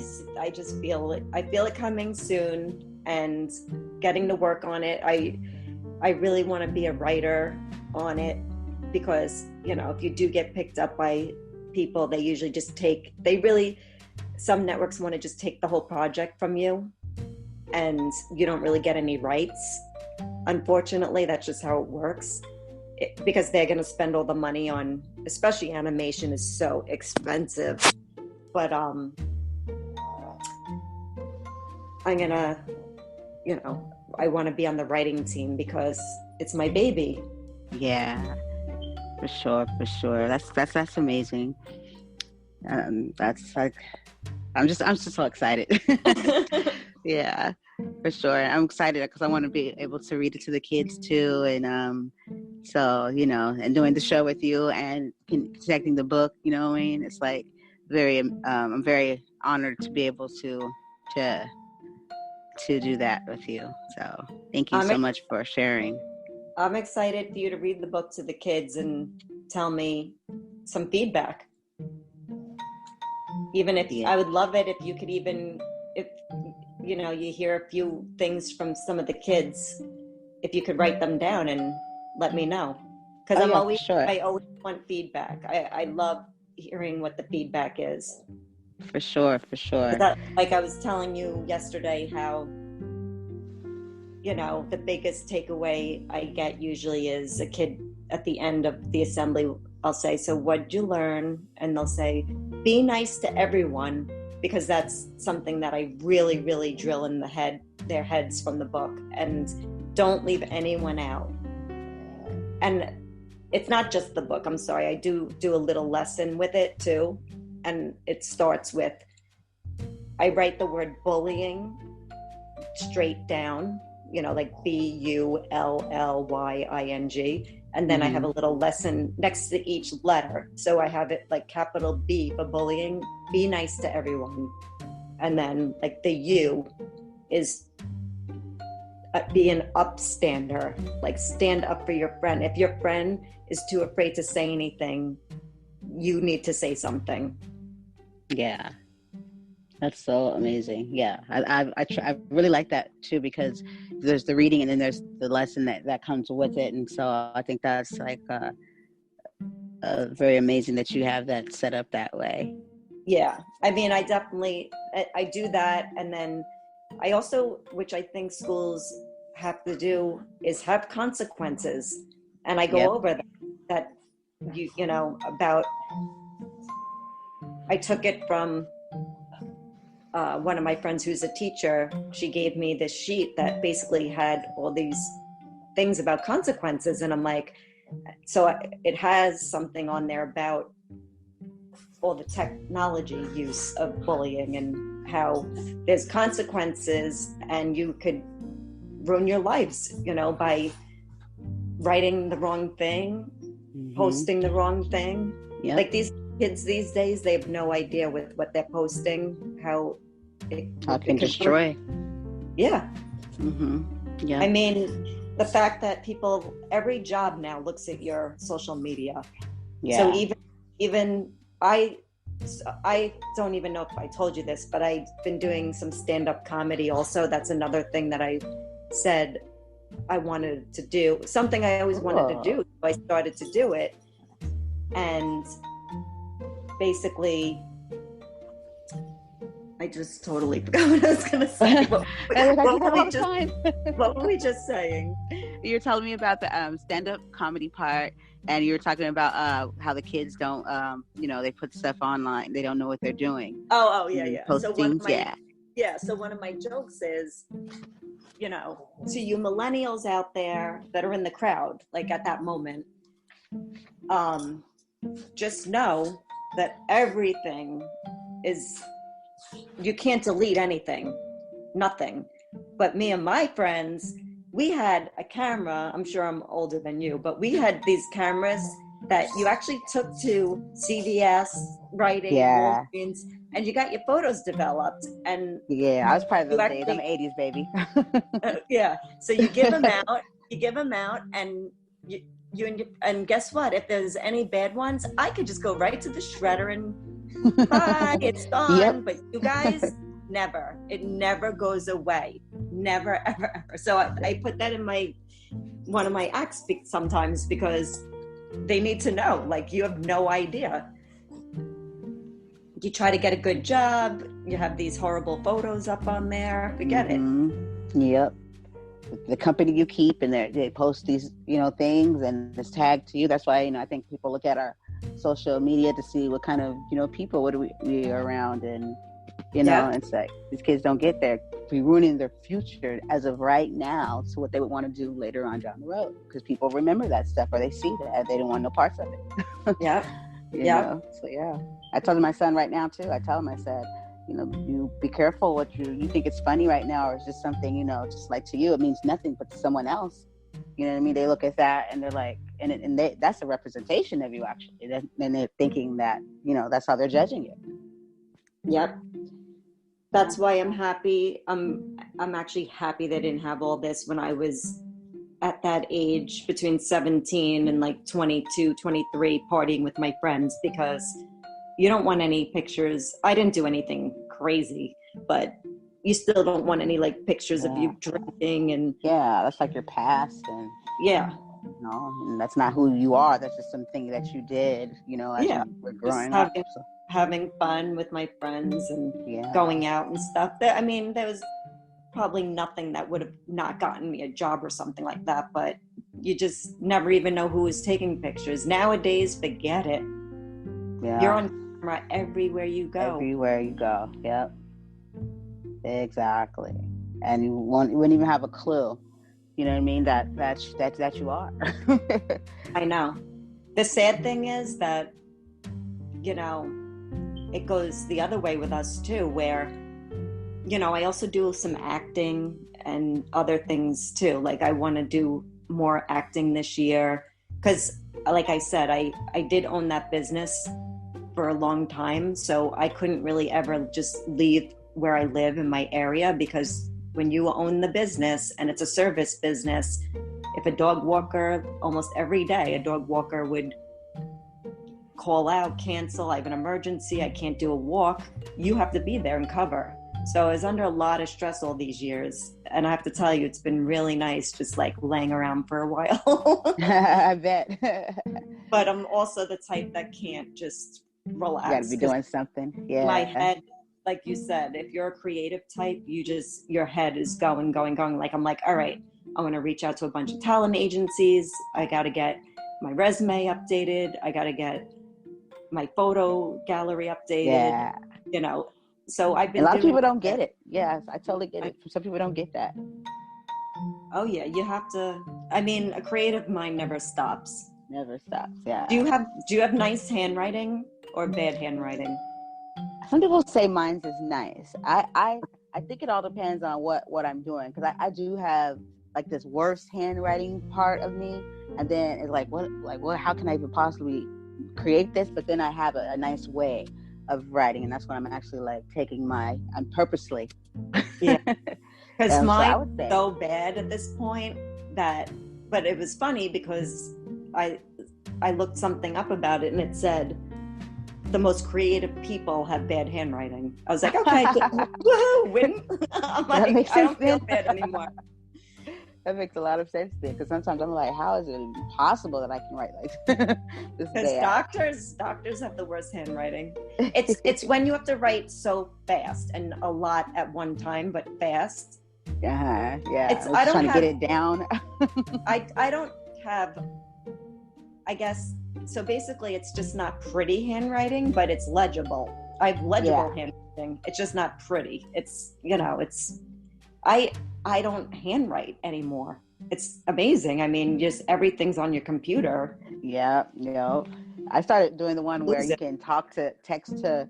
just feel it. I feel it coming soon, and getting to work on it. I really want to be a writer on it, because, you know, if you do get picked up by people, they usually just some networks want to just take the whole project from you, and you don't really get any rights. Unfortunately, that's just how it works. Because they're going to spend all the money on, especially animation is so expensive. But I'm going to, you know, I want to be on the writing team because it's my baby. Yeah, for sure. That's amazing. That's like, I'm just so excited. Yeah, for sure. I'm excited because I want to be able to read it to the kids too, and so, you know, and doing the show with you and connecting the book, you know what I mean? It's like I'm very honored to be able to do that with you. So thank you so much for sharing. I'm excited for you to read the book to the kids and tell me some feedback. Even if I would love it if you could, even if, you know, you hear a few things from some of the kids, if you could write them down and let me know. Because I always want feedback. I love hearing what the feedback is. For sure. Like I was telling you yesterday, how, you know, the biggest takeaway I get usually is a kid at the end of the assembly. I'll say, so what'd you learn? And they'll say, be nice to everyone, because that's something that I really, really drill in their heads from the book, and don't leave anyone out. And it's not just the book. I'm sorry. I do a little lesson with it too. And it starts with, I write the word bullying straight down, you know, like BULLYING. And then I have a little lesson next to each letter. So I have it like capital B for bullying, be nice to everyone. And then like the U is be an upstander, like stand up for your friend. If your friend is too afraid to say anything, you need to say something. Yeah. That's so amazing. Yeah, I really like that too, because there's the reading and then there's the lesson that comes with it, and so I think that's like very amazing that you have that set up that way. Yeah, I mean, I do that, and then I also, which I think schools have to do, is have consequences, and I go over that you know, about, I took it from one of my friends who's a teacher, she gave me this sheet that basically had all these things about consequences. And I'm like, it has something on there about all the technology use of bullying and how there's consequences and you could ruin your lives, by writing the wrong thing, posting the wrong thing. Yep. Like these kids these days, they have no idea with what they're posting, how it can destroy. Yeah. Yeah. I mean, the fact that every job now looks at your social media. Yeah. So even I don't even know if I told you this, but I've been doing some stand-up comedy also. That's another thing that I said I wanted to do. Something I always wanted to do. So I started to do it. And basically, I just totally forgot what I was going to say. What were we just saying? You're telling me about the stand-up comedy part, and you were talking about how the kids don't, they put stuff online. They don't know what they're doing. Oh, yeah. So one of my jokes is, to you millennials out there that are in the crowd, like at that moment, just know that everything is, you can't delete anything, nothing. But me and my friends, we had a camera. I'm sure I'm older than you, but we had these cameras that you actually took to CVS, Rite Aid, Walgreens, and you got your photos developed. And I was part of those days. I'm 80s baby. Yeah. So you give them out, and and guess what? If there's any bad ones, I could just go right to the shredder and bye, it's gone. Yep. But you guys, never. It never goes away. Never, ever, ever. So I put that in one of my acts sometimes because they need to know. Like, you have no idea. You try to get a good job. You have these horrible photos up on there. Forget it. Yep. The company you keep, and they post these, things, and it's tagged to you. That's why, I think people look at our social media to see what kind of, people, what we are around, and, it's like, these kids don't get there. We're ruining their future as of right now to what they would want to do later on down the road, because people remember that stuff, or they see that, they don't want no parts of it. Yeah. So, yeah. I told my son right now, too. I tell him, I said, you be careful what you think it's funny right now, or it's just something, just like to you, it means nothing, but to someone else, you know what I mean? They look at that and they're like, and that's a representation of you, actually. And they're thinking that, that's how they're judging it. Yep. That's why I'm happy. I'm actually happy they didn't have all this when I was at that age between 17 and like 22, 23, partying with my friends, because you don't want any pictures. I didn't do anything crazy, but you still don't want any like pictures of you drinking and that's like your past, and and that's not who you are. That's just something that you did, as you were growing up. Having fun with my friends and going out and stuff. There was probably nothing that would have not gotten me a job or something like that, but you just never even know who is taking pictures. Nowadays, forget it. Yeah. You're on camera everywhere you go. Yep. Exactly. And you wouldn't even have a clue. You know what I mean? That you are. I know. The sad thing is that, it goes the other way with us too, where, I also do some acting and other things too. Like, I want to do more acting this year because, like I said, I did own that business for a long time. So I couldn't really ever just leave where I live in my area, because when you own the business and it's a service business, if a dog walker, almost every day, a dog walker would call out, cancel, I have an emergency, I can't do a walk, you have to be there and cover. So I was under a lot of stress all these years. And I have to tell you, it's been really nice just like laying around for a while. I bet. But I'm also the type that can't just relax. You gotta be doing something. Yeah. My head, like you said, if you're a creative type, your head is going. Like, I'm like, all right, I'm going to reach out to a bunch of talent agencies. I got to get my resume updated. I got to get my photo gallery updated. So I've been A lot of doing people don't get it. Yes, I totally get it. Some people don't get that. Oh yeah, you have to. I mean, a creative mind never stops. Never stops. Yeah. Do you have nice handwriting or bad handwriting? Some people say mine's is nice. I think it all depends on what I'm doing, because I do have like this worst handwriting part of me, and then it's like what how can I even possibly create this? But then I have a nice way of writing, and that's when I'm actually like I'm purposely. Yeah, because So I mine's would say, so bad at this point but it was funny because I looked something up about it and it said the most creative people have bad handwriting. I was like, okay, woohoo, win. I'm that like, makes I sense don't feel then. bad anymore. That makes a lot of sense then, because sometimes I'm like, how is it even possible that I can write like this Because bad? doctors have the worst handwriting. It's when you have to write so fast and a lot at one time, but fast. Yeah. It's I'm I just don't trying to have get it down. I don't have, I guess, so basically it's just not pretty handwriting, but it's legible. I have legible handwriting. It's just not pretty. It's, it's, I don't handwrite anymore. It's amazing. I mean, just everything's on your computer. Yeah. I started doing the one where Lose you it. can talk to text Yeah.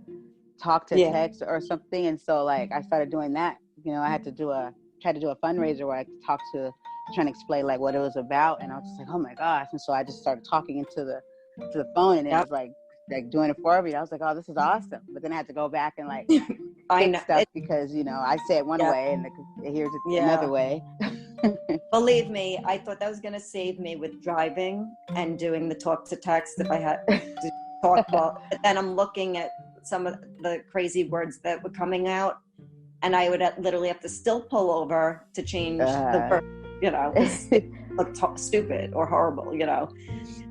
or something. And so like I started doing that. I had to try to do a fundraiser where I could talk to, trying to explain like what it was about. And I was just like, oh my gosh. And so I just started talking into the phone, and it was like doing it for me. I was like, oh, this is awesome. But then I had to go back and like I fix know. stuff because, I say it one way and it hears it another way. Believe me, I thought that was going to save me with driving and doing the talk to text if I had to talk well. But then I'm looking at some of the crazy words that were coming out, and I would literally have to still pull over to change the verb, because it looked stupid or horrible,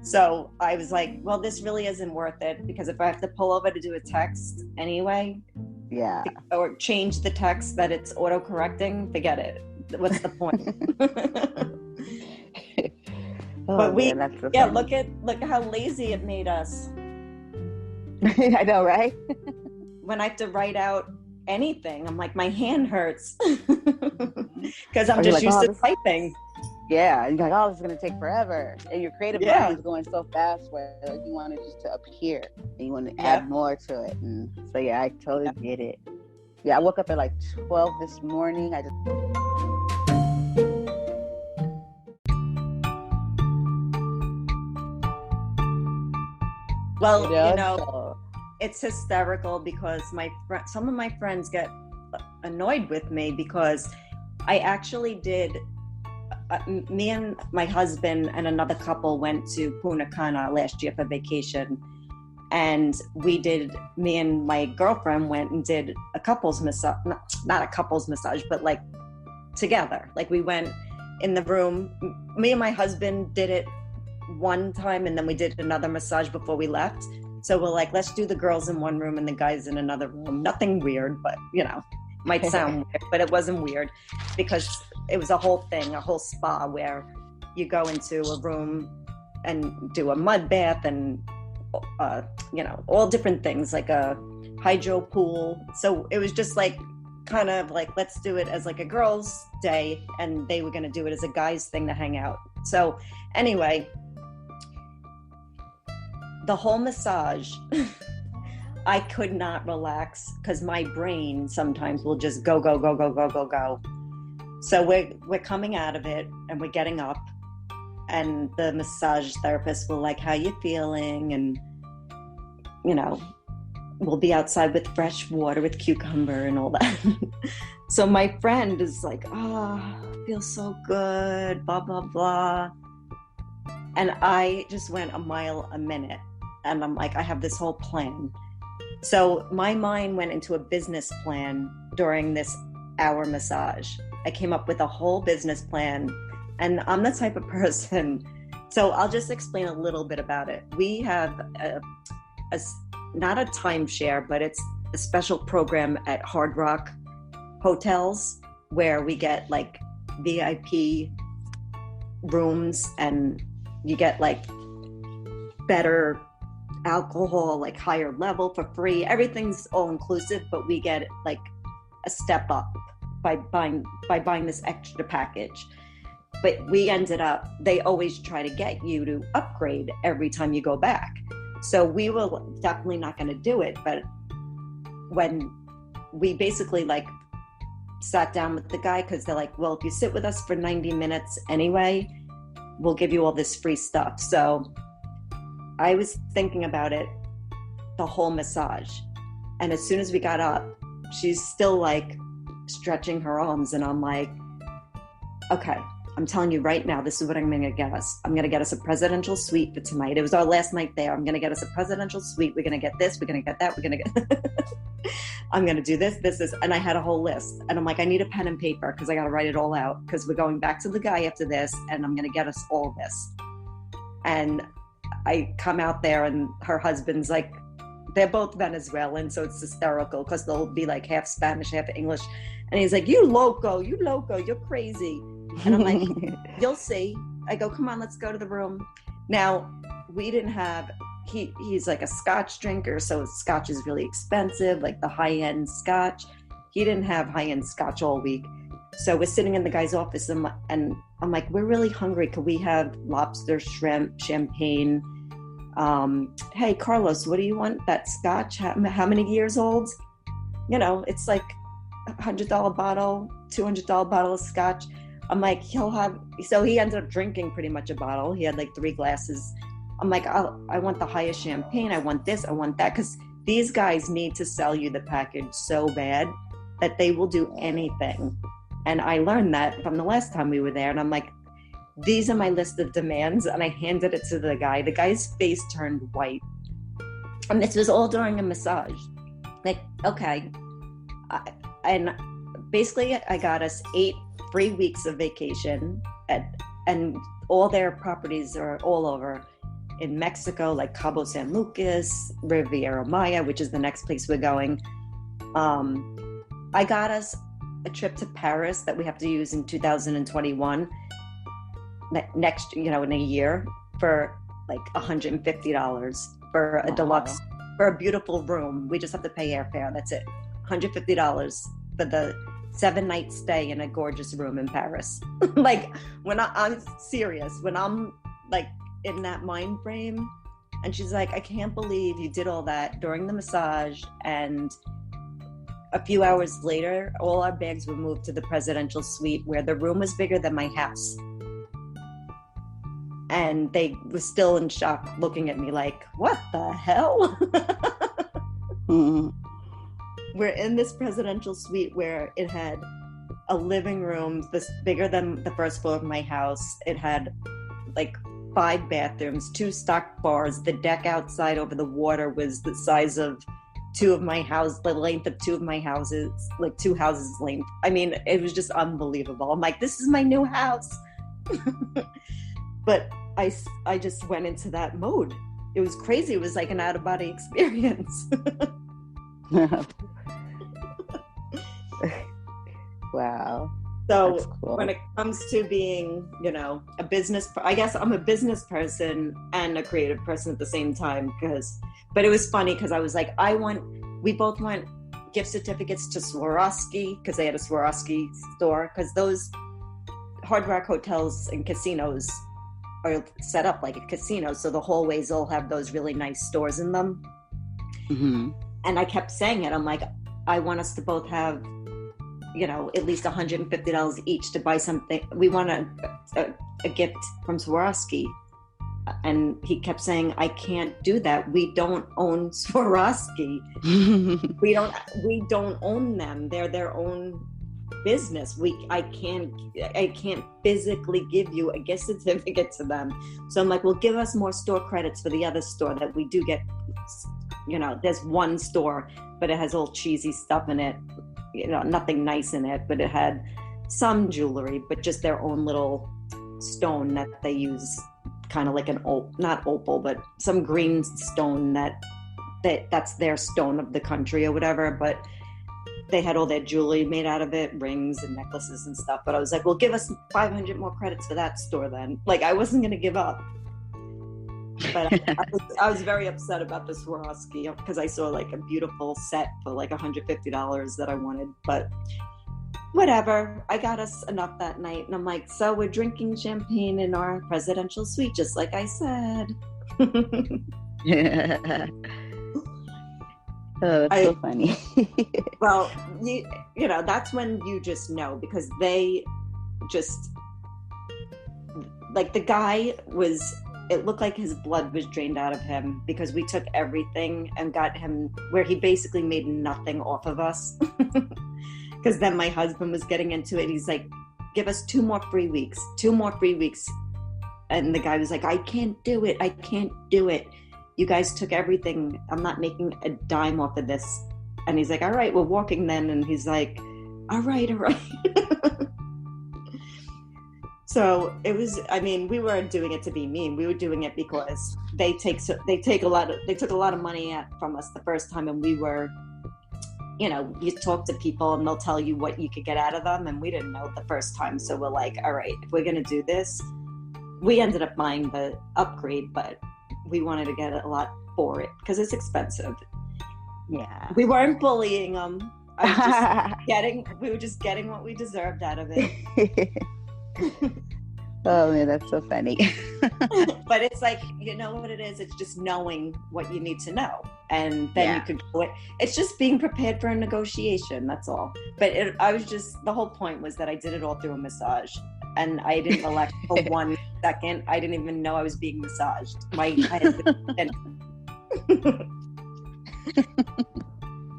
So I was like, well, this really isn't worth it, because if I have to pull over to do a text anyway, or change the text that it's auto-correcting, forget it. What's the point? But look at how lazy it made us. I know, right? When I have to write out anything, I'm like, my hand hurts because I'm just used to typing. Yeah, and you're like, oh, this is gonna take forever, and your creative mind is going so fast where you want it just to appear and you want to add more to it. And so I totally get it. I woke up at like 12 this morning. Well, it's hysterical because some of my friends get annoyed with me because I actually did. Me and my husband and another couple went to Punta Cana last year for vacation, and me and my girlfriend went and did a couples massage, not a couples massage, but like together. Like we went in the room, me and my husband did it one time, and then we did another massage before we left. So we're like, let's do the girls in one room and the guys in another room. Nothing weird, but might sound weird, but it wasn't weird because it was a whole thing, a whole spa where you go into a room and do a mud bath and, all different things, like a hydro pool. So it was just like, kind of like, let's do it as like a girls' day, and they were going to do it as a guys' thing to hang out. So anyway, the whole massage, I could not relax because my brain sometimes will just go. So we're coming out of it and we're getting up, and the massage therapist will like, how you feeling? And, we'll be outside with fresh water with cucumber and all that. So my friend is like, oh, feels so good, blah, blah, blah. And I just went a mile a minute. And I'm like, I have this whole plan. So my mind went into a business plan during this hour massage. I came up with a whole business plan, and I'm the type of person. So I'll just explain a little bit about it. We have not a timeshare, but it's a special program at Hard Rock hotels where we get like VIP rooms, and you get like better alcohol, like higher level for free. Everything's all inclusive, but we get like a step up by buying this extra package. But we ended up, they always try to get you to upgrade every time you go back. So we were definitely not going to do it. But when we basically like sat down with the guy, because they're like, well, if you sit with us for 90 minutes anyway, we'll give you all this free stuff. So I was thinking about it, the whole massage. And as soon as we got up, she's still like stretching her arms. And I'm like, okay, I'm telling you right now, this is what I'm going to get us. I'm going to get us a presidential suite for tonight. It was our last night there. I'm going to get us a presidential suite. We're going to get this. We're going to get that. We're going to get, I'm going to do this. And I had a whole list. And I'm like, I need a pen and paper because I got to write it all out because we're going back to the guy after this and I'm going to get us all this. And I come out there and her husband's like, they're both Venezuelan, so it's hysterical because they'll be like half Spanish, half English. And he's like, you loco, you're crazy. And I'm like, you'll see. I go, come on, let's go to the room. Now, we didn't have, he's like a Scotch drinker, so Scotch is really expensive, like the high-end Scotch. He didn't have high-end Scotch all week. So we're sitting in the guy's office and I'm like, we're really hungry. Could we have lobster, shrimp, champagne? Hey, Carlos, what do you want? That Scotch? How many years old? You know, it's like $100 bottle, $200 bottle of Scotch. I'm like, so he ended up drinking pretty much a bottle. He had like 3 glasses. I'm like, I want the highest champagne. I want this, I want that. Because these guys need to sell you the package so bad that they will do anything. And I learned that from the last time we were there. And I'm like, these are my list of demands. And I handed it to the guy. The guy's face turned white. And this was all during a massage. Like, okay. And basically I got us 8 free weeks of vacation and all their properties are all over in Mexico, like Cabo San Lucas, Riviera Maya, which is the next place we're going. I got us a trip to Paris that we have to use in 2021 next, in a year for like $150 for a deluxe, for a beautiful room. We just have to pay airfare. That's it. $150 for the 7-night stay in a gorgeous room in Paris. Like when I'm serious, when I'm like in that mind frame, and she's like, I can't believe you did all that during the massage. And a few hours later, all our bags were moved to the presidential suite where the room was bigger than my house. And they were still in shock looking at me like, what the hell? Mm-hmm. We're in this presidential suite where it had a living room this bigger than the first floor of my house. It had like 5 bathrooms, 2 stock bars. The deck outside over the water was the size of the length of 2 of my houses, like 2 houses length. I mean, it was just unbelievable. I'm like, this is my new house. But I just went into that mode. It was crazy. It was like an out-of-body experience. Wow. So cool. When it comes to being, a business, I guess I'm a business person and a creative person at the same time. But it was funny because I was like, we both want gift certificates to Swarovski because they had a Swarovski store, because those Hard Rock hotels and casinos are set up like a casino. So the hallways all have those really nice stores in them. Mm-hmm. And I kept saying it. I'm like, I want us to both have, at least $150 each to buy something. We want a gift from Swarovski. And he kept saying, I can't do that. We don't own Swarovski. we don't own them. They're their own business. I can't physically give you a gift certificate to them. So I'm like, well, give us more store credits for the other store that we do get. There's one store, but it has all cheesy stuff in it. Nothing nice in it, but it had some jewelry, but just their own little stone that they use, kind of like not opal, but some green stone that's their stone of the country or whatever. But they had all their jewelry made out of it, rings and necklaces and stuff. But I was like, well, give us 500 more credits for that store then. Like, I wasn't going to give up. But I was very upset about the Swarovski because I saw like a beautiful set for like $150 that I wanted. But whatever, I got us enough that night. And I'm like, so we're drinking champagne in our presidential suite, just like I said. Oh, that's so funny. Well, you know, that's when you just know, because they just, like, the guy was, it looked like his blood was drained out of him, because we took everything and got him where he basically made nothing off of us. Because then my husband was getting into it. He's like, give us 2 more free weeks. And the guy was like, I can't do it. You guys took everything. I'm not making a dime off of this. And he's like, all right, we're walking then. And he's like, all right. So it was, I mean, we weren't doing it to be mean. We were doing it because they took a lot of money from us the first time. And we were, you know, you talk to people and they'll tell you what you could get out of them. And we didn't know the first time. So we're like, all right, if we're going to do this, we ended up buying the upgrade, but we wanted to get a lot for it because it's expensive. Yeah. We weren't bullying them. We were just getting what we deserved out of it. Oh man, that's so funny. But it's like, you know what it is? It's just knowing what you need to know. And then you could do it. It's just being prepared for a negotiation. That's all. But the whole point was that I did it all through a massage. And I didn't relax for 1 second. I didn't even know I was being massaged.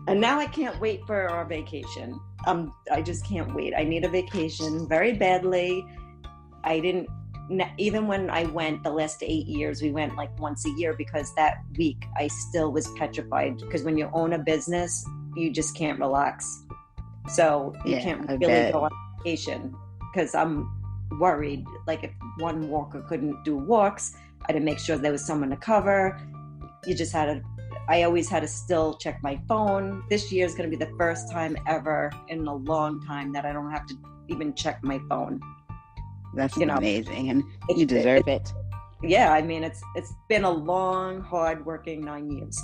And now I can't wait for our vacation. I just can't wait. I need a vacation very badly. Even when I went the last 8 years, we went like once a year, because that week I still was petrified, because when you own a business, you just can't relax. So you can't really go on vacation, because I'm worried. Like, if one walker couldn't do walks, I had to make sure there was someone to cover. I always had to still check my phone. This year is going to be the first time ever in a long time that I don't have to even check my phone. That's amazing, and you deserve it. Yeah, I mean, it's been a long, hard-working 9 years.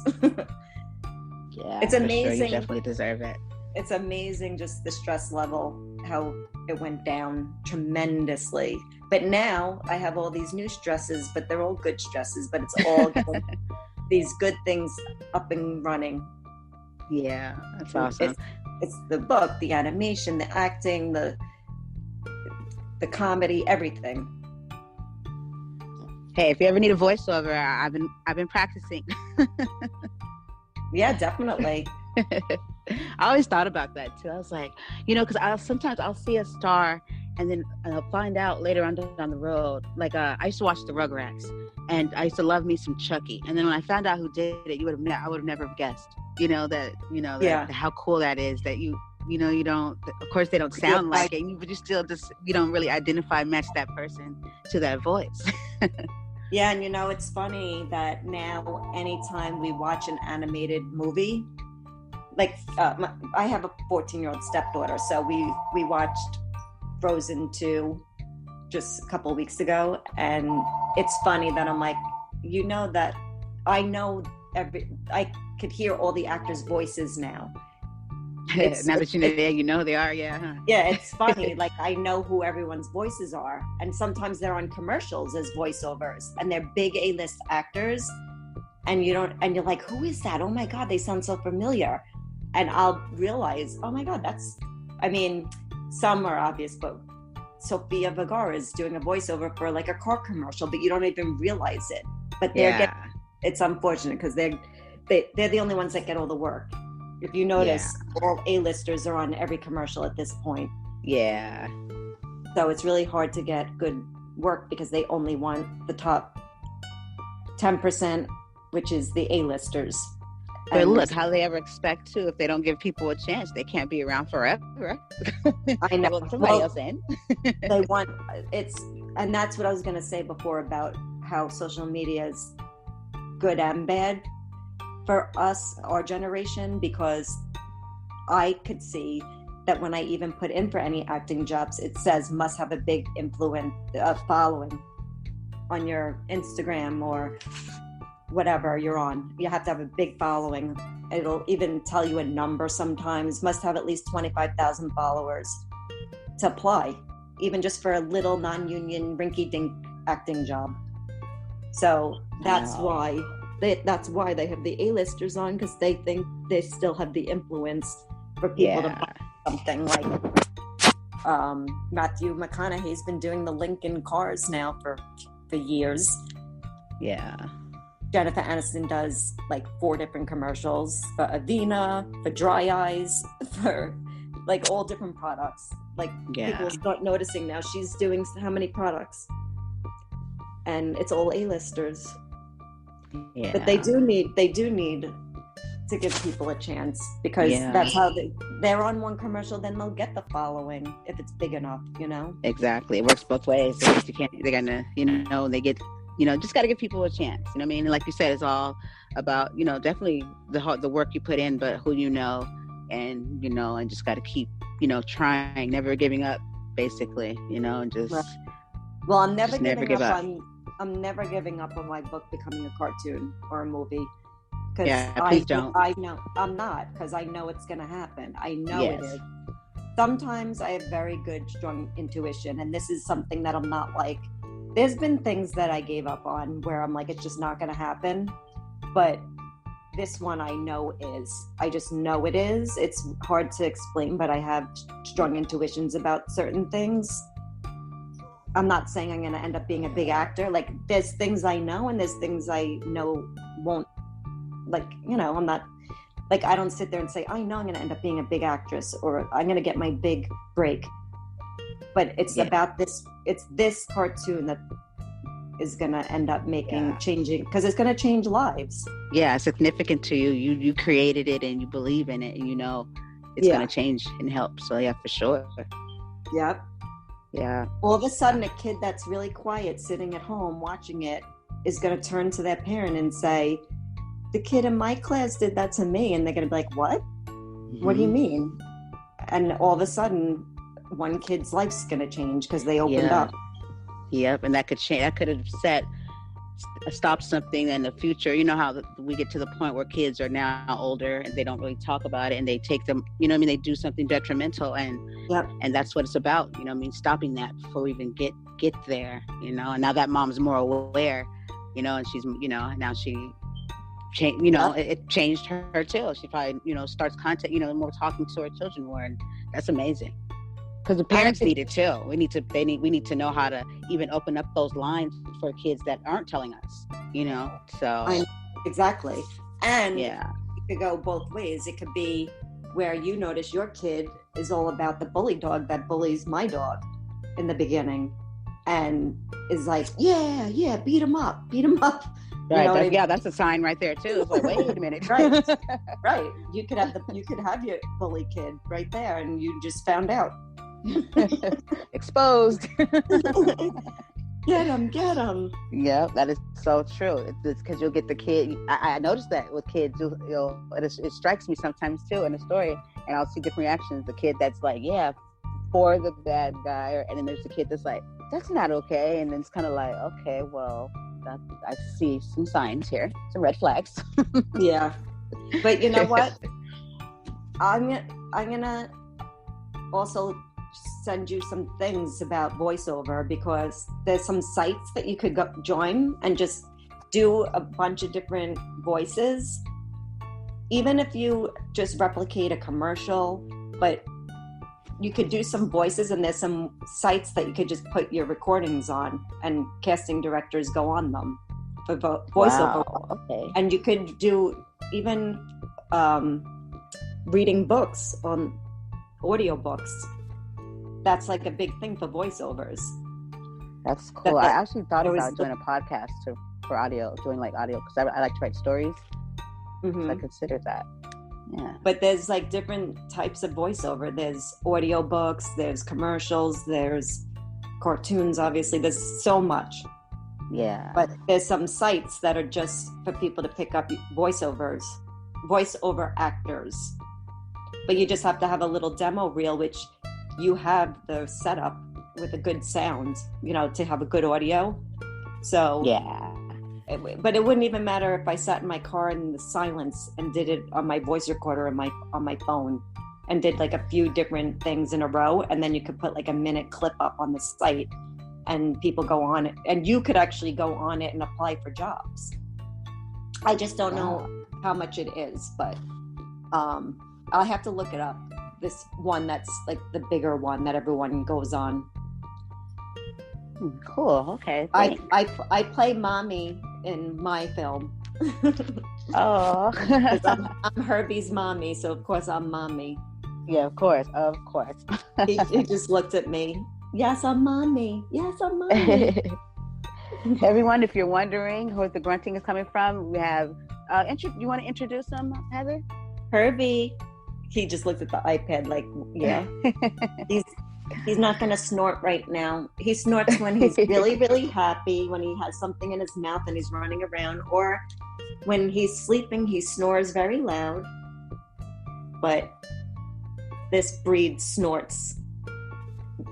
Yeah, it's amazing. Sure, you definitely deserve it. It's amazing, just the stress level, how it went down tremendously. But now I have all these new stresses, but they're all good stresses. But it's all these good things up and running. Yeah, that's awesome. It's the book, the animation, the acting, the comedy, everything. Hey, if you ever need a voiceover, I've been practicing. Yeah, definitely. I always thought about that too. I was like, because sometimes I'll see a star and then I'll find out later on down the road. Like, I used to watch the Rugrats, and I used to love me some Chucky. And then when I found out who did it, I would have never guessed. How cool that is. That you don't. Of course, they don't sound like it, but you still you don't really match that person to that voice. Yeah, and it's funny that now anytime we watch an animated movie, like I have a 14-year-old stepdaughter, so we watched Frozen 2 just a couple of weeks ago, and it's funny that I'm like, that I know I could hear all the actors' voices now. Now that they are, yeah. Huh? Yeah, it's funny. Like, I know who everyone's voices are, and sometimes they're on commercials as voiceovers, and they're big A-list actors, and you're like, who is that? Oh my God, they sound so familiar. And I'll realize, oh my God, some are obvious, but Sofia Vergara is doing a voiceover for like a car commercial, but you don't even realize it. But it's unfortunate because they're the only ones that get all the work. If you notice, all A-listers are on every commercial at this point. Yeah. So it's really hard to get good work because they only want the top 10%, which is the A-listers. But look, how they ever expect to, if they don't give people a chance, they can't be around forever. I know. Somebody else in. They want and that's what I was going to say before about how social media is good and bad for us, our generation, because I could see that when I even put in for any acting jobs, it says must have a big influence following. on your Instagram or whatever you're on. You have to have a big following. It'll even tell you a number sometimes. Must have at least 25,000 followers to apply, even just for a little non-union rinky-dink acting job. So that's why they have the A-listers on, because they think they still have the influence for people to buy something. Like Matthew McConaughey's been doing the Lincoln cars now for years. Yeah. Jennifer Aniston does like 4 different commercials for Avena, for dry eyes, for like all different products. Like people start noticing now she's doing how many products, and it's all A-listers. Yeah. But they do need to give people a chance, because that's how they're on one commercial, then they'll get the following if it's big enough, you know? Exactly. It works both ways. They're gonna, they get, just got to give people a chance. You know what I mean? And like you said, it's all about, definitely the work you put in, but who and, and just got to keep, trying, never giving up, basically, and just. Right. Well, I'm never giving up. I'm never giving up on my book becoming a cartoon or a movie. Please don't. I know I'm not, because I know it's going to happen. I know it is. Sometimes I have very good, strong intuition, and this is something that I'm not like. There's been things that I gave up on where I'm like, it's just not going to happen. But this one I know is. I just know it is. It's hard to explain, but I have strong intuitions about certain things. I'm not saying I'm going to end up being a big actor. Like, there's things I know, and there's things I know won't. Like, I'm not, like, I don't sit there and say, I know I'm going to end up being a big actress, or I'm going to get my big break. But it's about this, it's this cartoon that is going to end up changing, because it's going to change lives. Yeah, significant to you. You created it, and you believe in it, and it's going to change and help. So yeah, for sure. Yep. Yeah. All of a sudden, a kid that's really quiet, sitting at home watching it, is going to turn to their parent and say, the kid in my class did that to me. And they're going to be like, what? Mm-hmm. What do you mean? And all of a sudden, one kid's life's going to change because they opened up. Yep. And that could change. That could have stopped something in the future. You know how we get to the point where kids are now older and they don't really talk about it, and they take them, they do something detrimental, and that's what it's about. Stopping that before we even get there, and now that mom's more aware, and she's, now she it changed her too. She probably, starts contact, more talking to her children more, and that's amazing. Because the parents need it too. We need to know how to even open up those lines for kids that aren't telling us, so. Exactly. And it could go both ways. It could be where you notice your kid is all about the bully dog that bullies my dog in the beginning, and is like, yeah, beat him up. Right. That's a sign right there too. It's like, wait a minute. Right. Right. You could have your bully kid right there, and you just found out. Exposed. Get him. Yeah, that is so true. It's because you'll get the kid. I noticed that with kids, it strikes me sometimes too in a story, and I'll see different reactions. The kid that's like, yeah, for the bad guy, and then there's the kid that's like, that's not okay, and then it's kind of like, okay, well, I see some signs here, some red flags. Yeah, but you know what? I'm gonna also send you some things about voiceover, because there's some sites that you could join and just do a bunch of different voices, even if you just replicate a commercial, but you could do some voices, and there's some sites that you could just put your recordings on, and casting directors go on them for voiceover. Wow, okay. And you could do even reading books on audiobooks. That's like a big thing for voiceovers. That's cool. I actually thought about doing a podcast for audio, doing like audio, because I like to write stories. Mm-hmm. So I considered that. Yeah. But there's like different types of voiceover. There's audiobooks, there's commercials, there's cartoons, obviously. There's so much. Yeah. But there's some sites that are just for people to pick up voiceover actors. But you just have to have a little demo reel, which you have the setup with a good sound, to have a good audio. So Yeah. But it wouldn't even matter if I sat in my car in the silence and did it on my voice recorder on my phone and did like a few different things in a row, and then you could put like a minute clip up on the site and people go on it, and you could actually go on it and apply for jobs. I just don't know how much it is, but I'll have to look it up. This one that's like the bigger one that everyone goes on. Cool. Okay. I play mommy in my film. Oh. I'm Herbie's mommy, so of course I'm mommy. Yeah, of course. He just looked at me. Yes, I'm mommy. Yes, I'm mommy. Everyone, if you're wondering who the grunting is coming from, we have. You want to introduce him, Heather? Herbie. He just looked at the iPad like, yeah. He's not going to snort right now. He snorts when he's really, really happy, when he has something in his mouth and he's running around, or when he's sleeping, he snores very loud. But this breed snorts.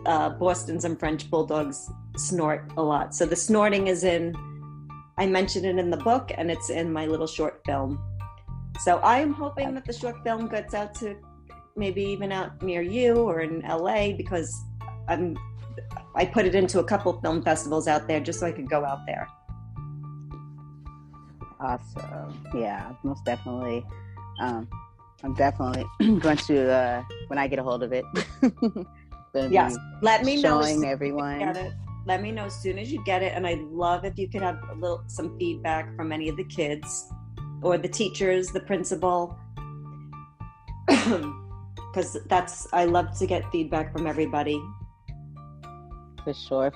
Bostons and French Bulldogs snort a lot. So the snorting is I mentioned it in the book, and it's in my little short film. So I am hoping that the short film gets out to maybe even out near you or in LA, because I put it into a couple film festivals out there just so I could go out there. Awesome. Yeah, most definitely. I'm definitely going to, when I get a hold of it. Yes, let me know. Showing everyone. Let me know as soon as you get it, and I'd love if you could have some feedback from any of the kids or the teachers, the principal, because I love to get feedback from everybody. For sure.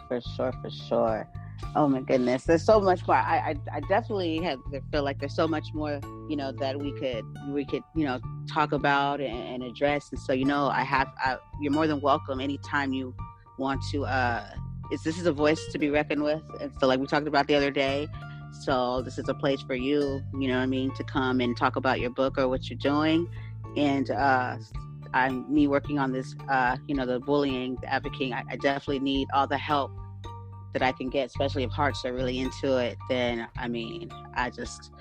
Oh my goodness, there's so much more. I definitely feel like there's so much more, that we could talk about and address. And so, you're more than welcome anytime you want to. This is a voice to be reckoned with. And so, like we talked about the other day, so this is a place for you, to come and talk about your book or what you're doing. And me working on this, the bullying, the advocating, I definitely need all the help that I can get, especially if hearts are really into it. Then, I just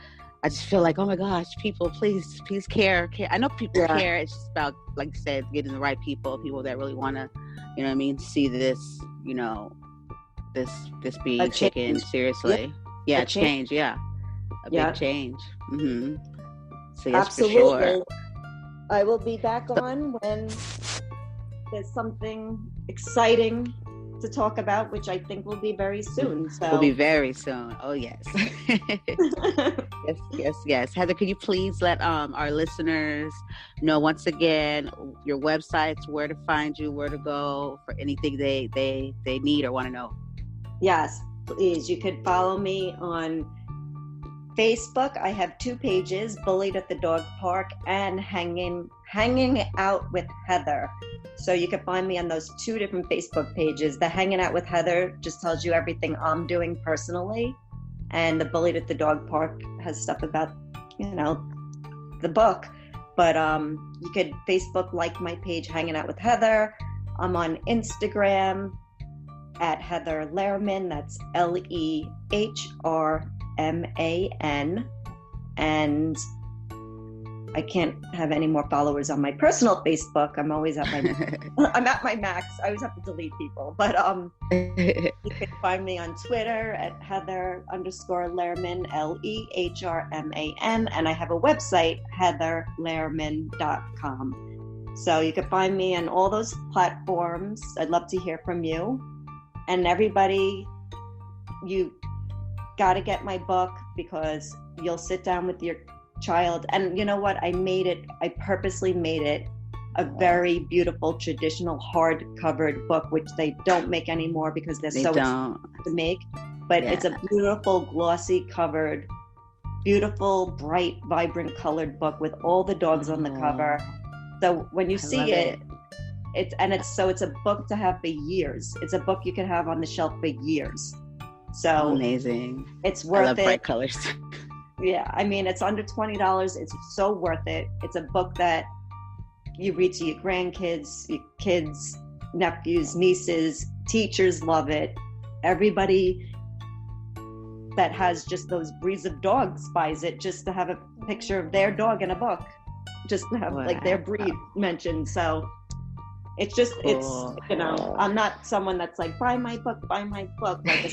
feel like, oh my gosh, people, please care. I know people care. It's just about, like you said, getting the right people that really want to, see this, this being taken seriously. Yeah, a change. Yeah, a big change. Mm-hmm. So yes, absolutely. For sure. I will be back on when there's something exciting to talk about, which I think will be very soon. So will be very soon. Oh yes. yes. Heather, could you please let our listeners know once again your websites, where to find you, where to go for anything they need or want to know? Yes, please. You could follow me on Facebook. I have 2 pages, Bullied at the Dog Park and Hanging Out with Heather. So you can find me on those 2 different Facebook pages. The Hanging Out with Heather just tells you everything I'm doing personally. And the Bullied at the Dog Park has stuff about, the book. But you could Facebook like my page, Hanging Out with Heather. I'm on Instagram at Heather Lehrman. That's LEHRMAN. And I can't have any more followers on my personal Facebook. I'm always at I'm at my max. I always have to delete people. But you can find me on Twitter at Heather_Lehrman, LEHRMAN. And I have a website, heatherlehrman.com. So you can find me on all those platforms. I'd love to hear from you. And everybody, you got to get my book, because you'll sit down with your child. And you know what? I purposely made it a very beautiful, traditional, hard-covered book, which they don't make anymore because they're so expensive to make. But it's a beautiful, glossy covered, beautiful, bright, vibrant colored book with all the dogs on the cover. So when you see it, it's a book to have for years. It's a book you can have on the shelf for years. So amazing. It's worth it. I love bright colors. Yeah, it's under $20. It's so worth it. It's a book that you read to your grandkids, your kids, nephews, nieces, teachers love it. Everybody that has just those breeds of dogs buys it just to have a picture of their dog in a book, just to have like their breed mentioned. So it's just, it's, you know, I'm not someone that's like, buy my book, like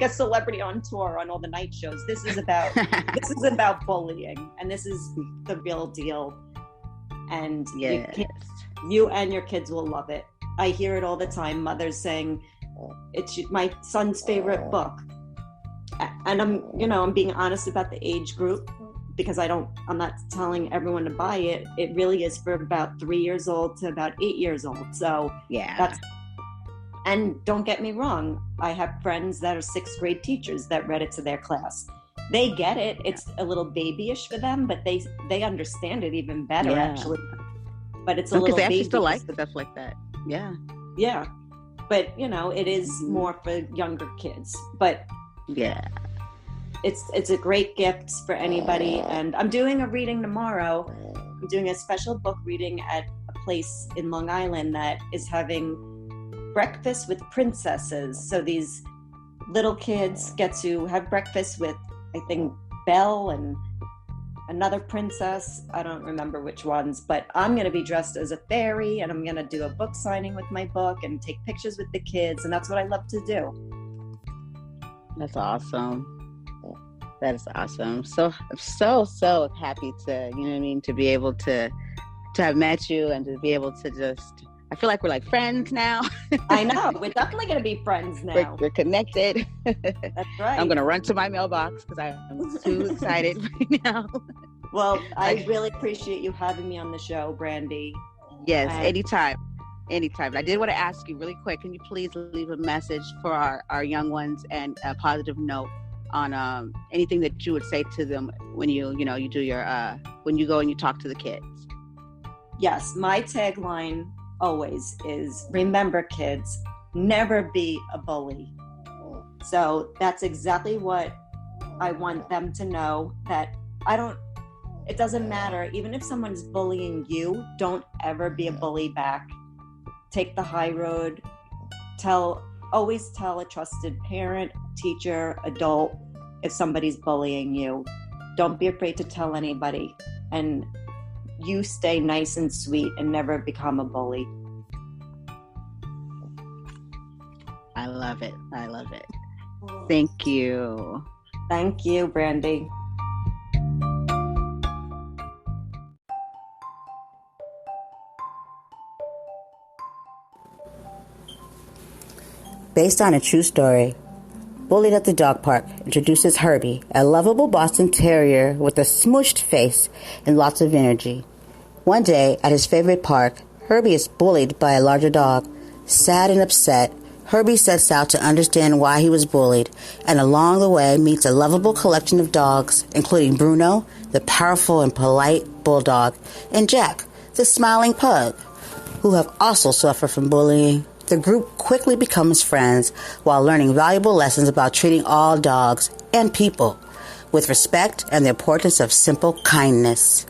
a celebrity on tour on all the night shows. This is about bullying, and this is the real deal. And you and your kids will love it. I hear it all the time. Mothers saying, it's my son's favorite book. And I'm being honest about the age group, because I'm not telling everyone to buy it. It really is for about 3 years old to about 8 years old. So and don't get me wrong, I have friends that are 6th grade teachers that read it to their class. They get it. It's a little babyish for them, but they understand it even better actually. But it's a little because they baby. still like stuff like that. Yeah. Yeah. But it is more for younger kids. But yeah. It's a great gift for anybody. And I'm doing a reading tomorrow. I'm doing a special book reading at a place in Long Island that is having breakfast with princesses. So these little kids get to have breakfast with, I think, Belle and another princess. I don't remember which ones, but I'm going to be dressed as a fairy, and I'm going to do a book signing with my book and take pictures with the kids. And that's what I love to do. That's awesome. That is awesome. So happy to, to be able to have met you and to be able to just, I feel like we're like friends now. I know. We're definitely going to be friends now. We're connected. That's right. I'm going to run to my mailbox because I'm too excited right now. Well, I really appreciate you having me on the show, Brandy. Yes, anytime. I did want to ask you really quick, can you please leave a message for our young ones and a positive note on anything that you would say to them when you do your when you go and you talk to the kids? Yes, my tagline always is, remember kids, never be a bully. So that's exactly what I want them to know, that it doesn't matter, even if someone's bullying you, don't ever be a bully back. Take the high road. Always tell a trusted parent, teacher, adult if somebody's bullying you. Don't be afraid to tell anybody, and you stay nice and sweet and never become a bully. I love it. Thank you. Thank you, Brandy. Based on a true story, Bullied at the Dog Park introduces Herbie, a lovable Boston Terrier with a smooshed face and lots of energy. One day, at his favorite park, Herbie is bullied by a larger dog. Sad and upset, Herbie sets out to understand why he was bullied, and along the way meets a lovable collection of dogs, including Bruno, the powerful and polite bulldog, and Jack, the smiling pug, who have also suffered from bullying. The group quickly becomes friends while learning valuable lessons about treating all dogs and people with respect and the importance of simple kindness.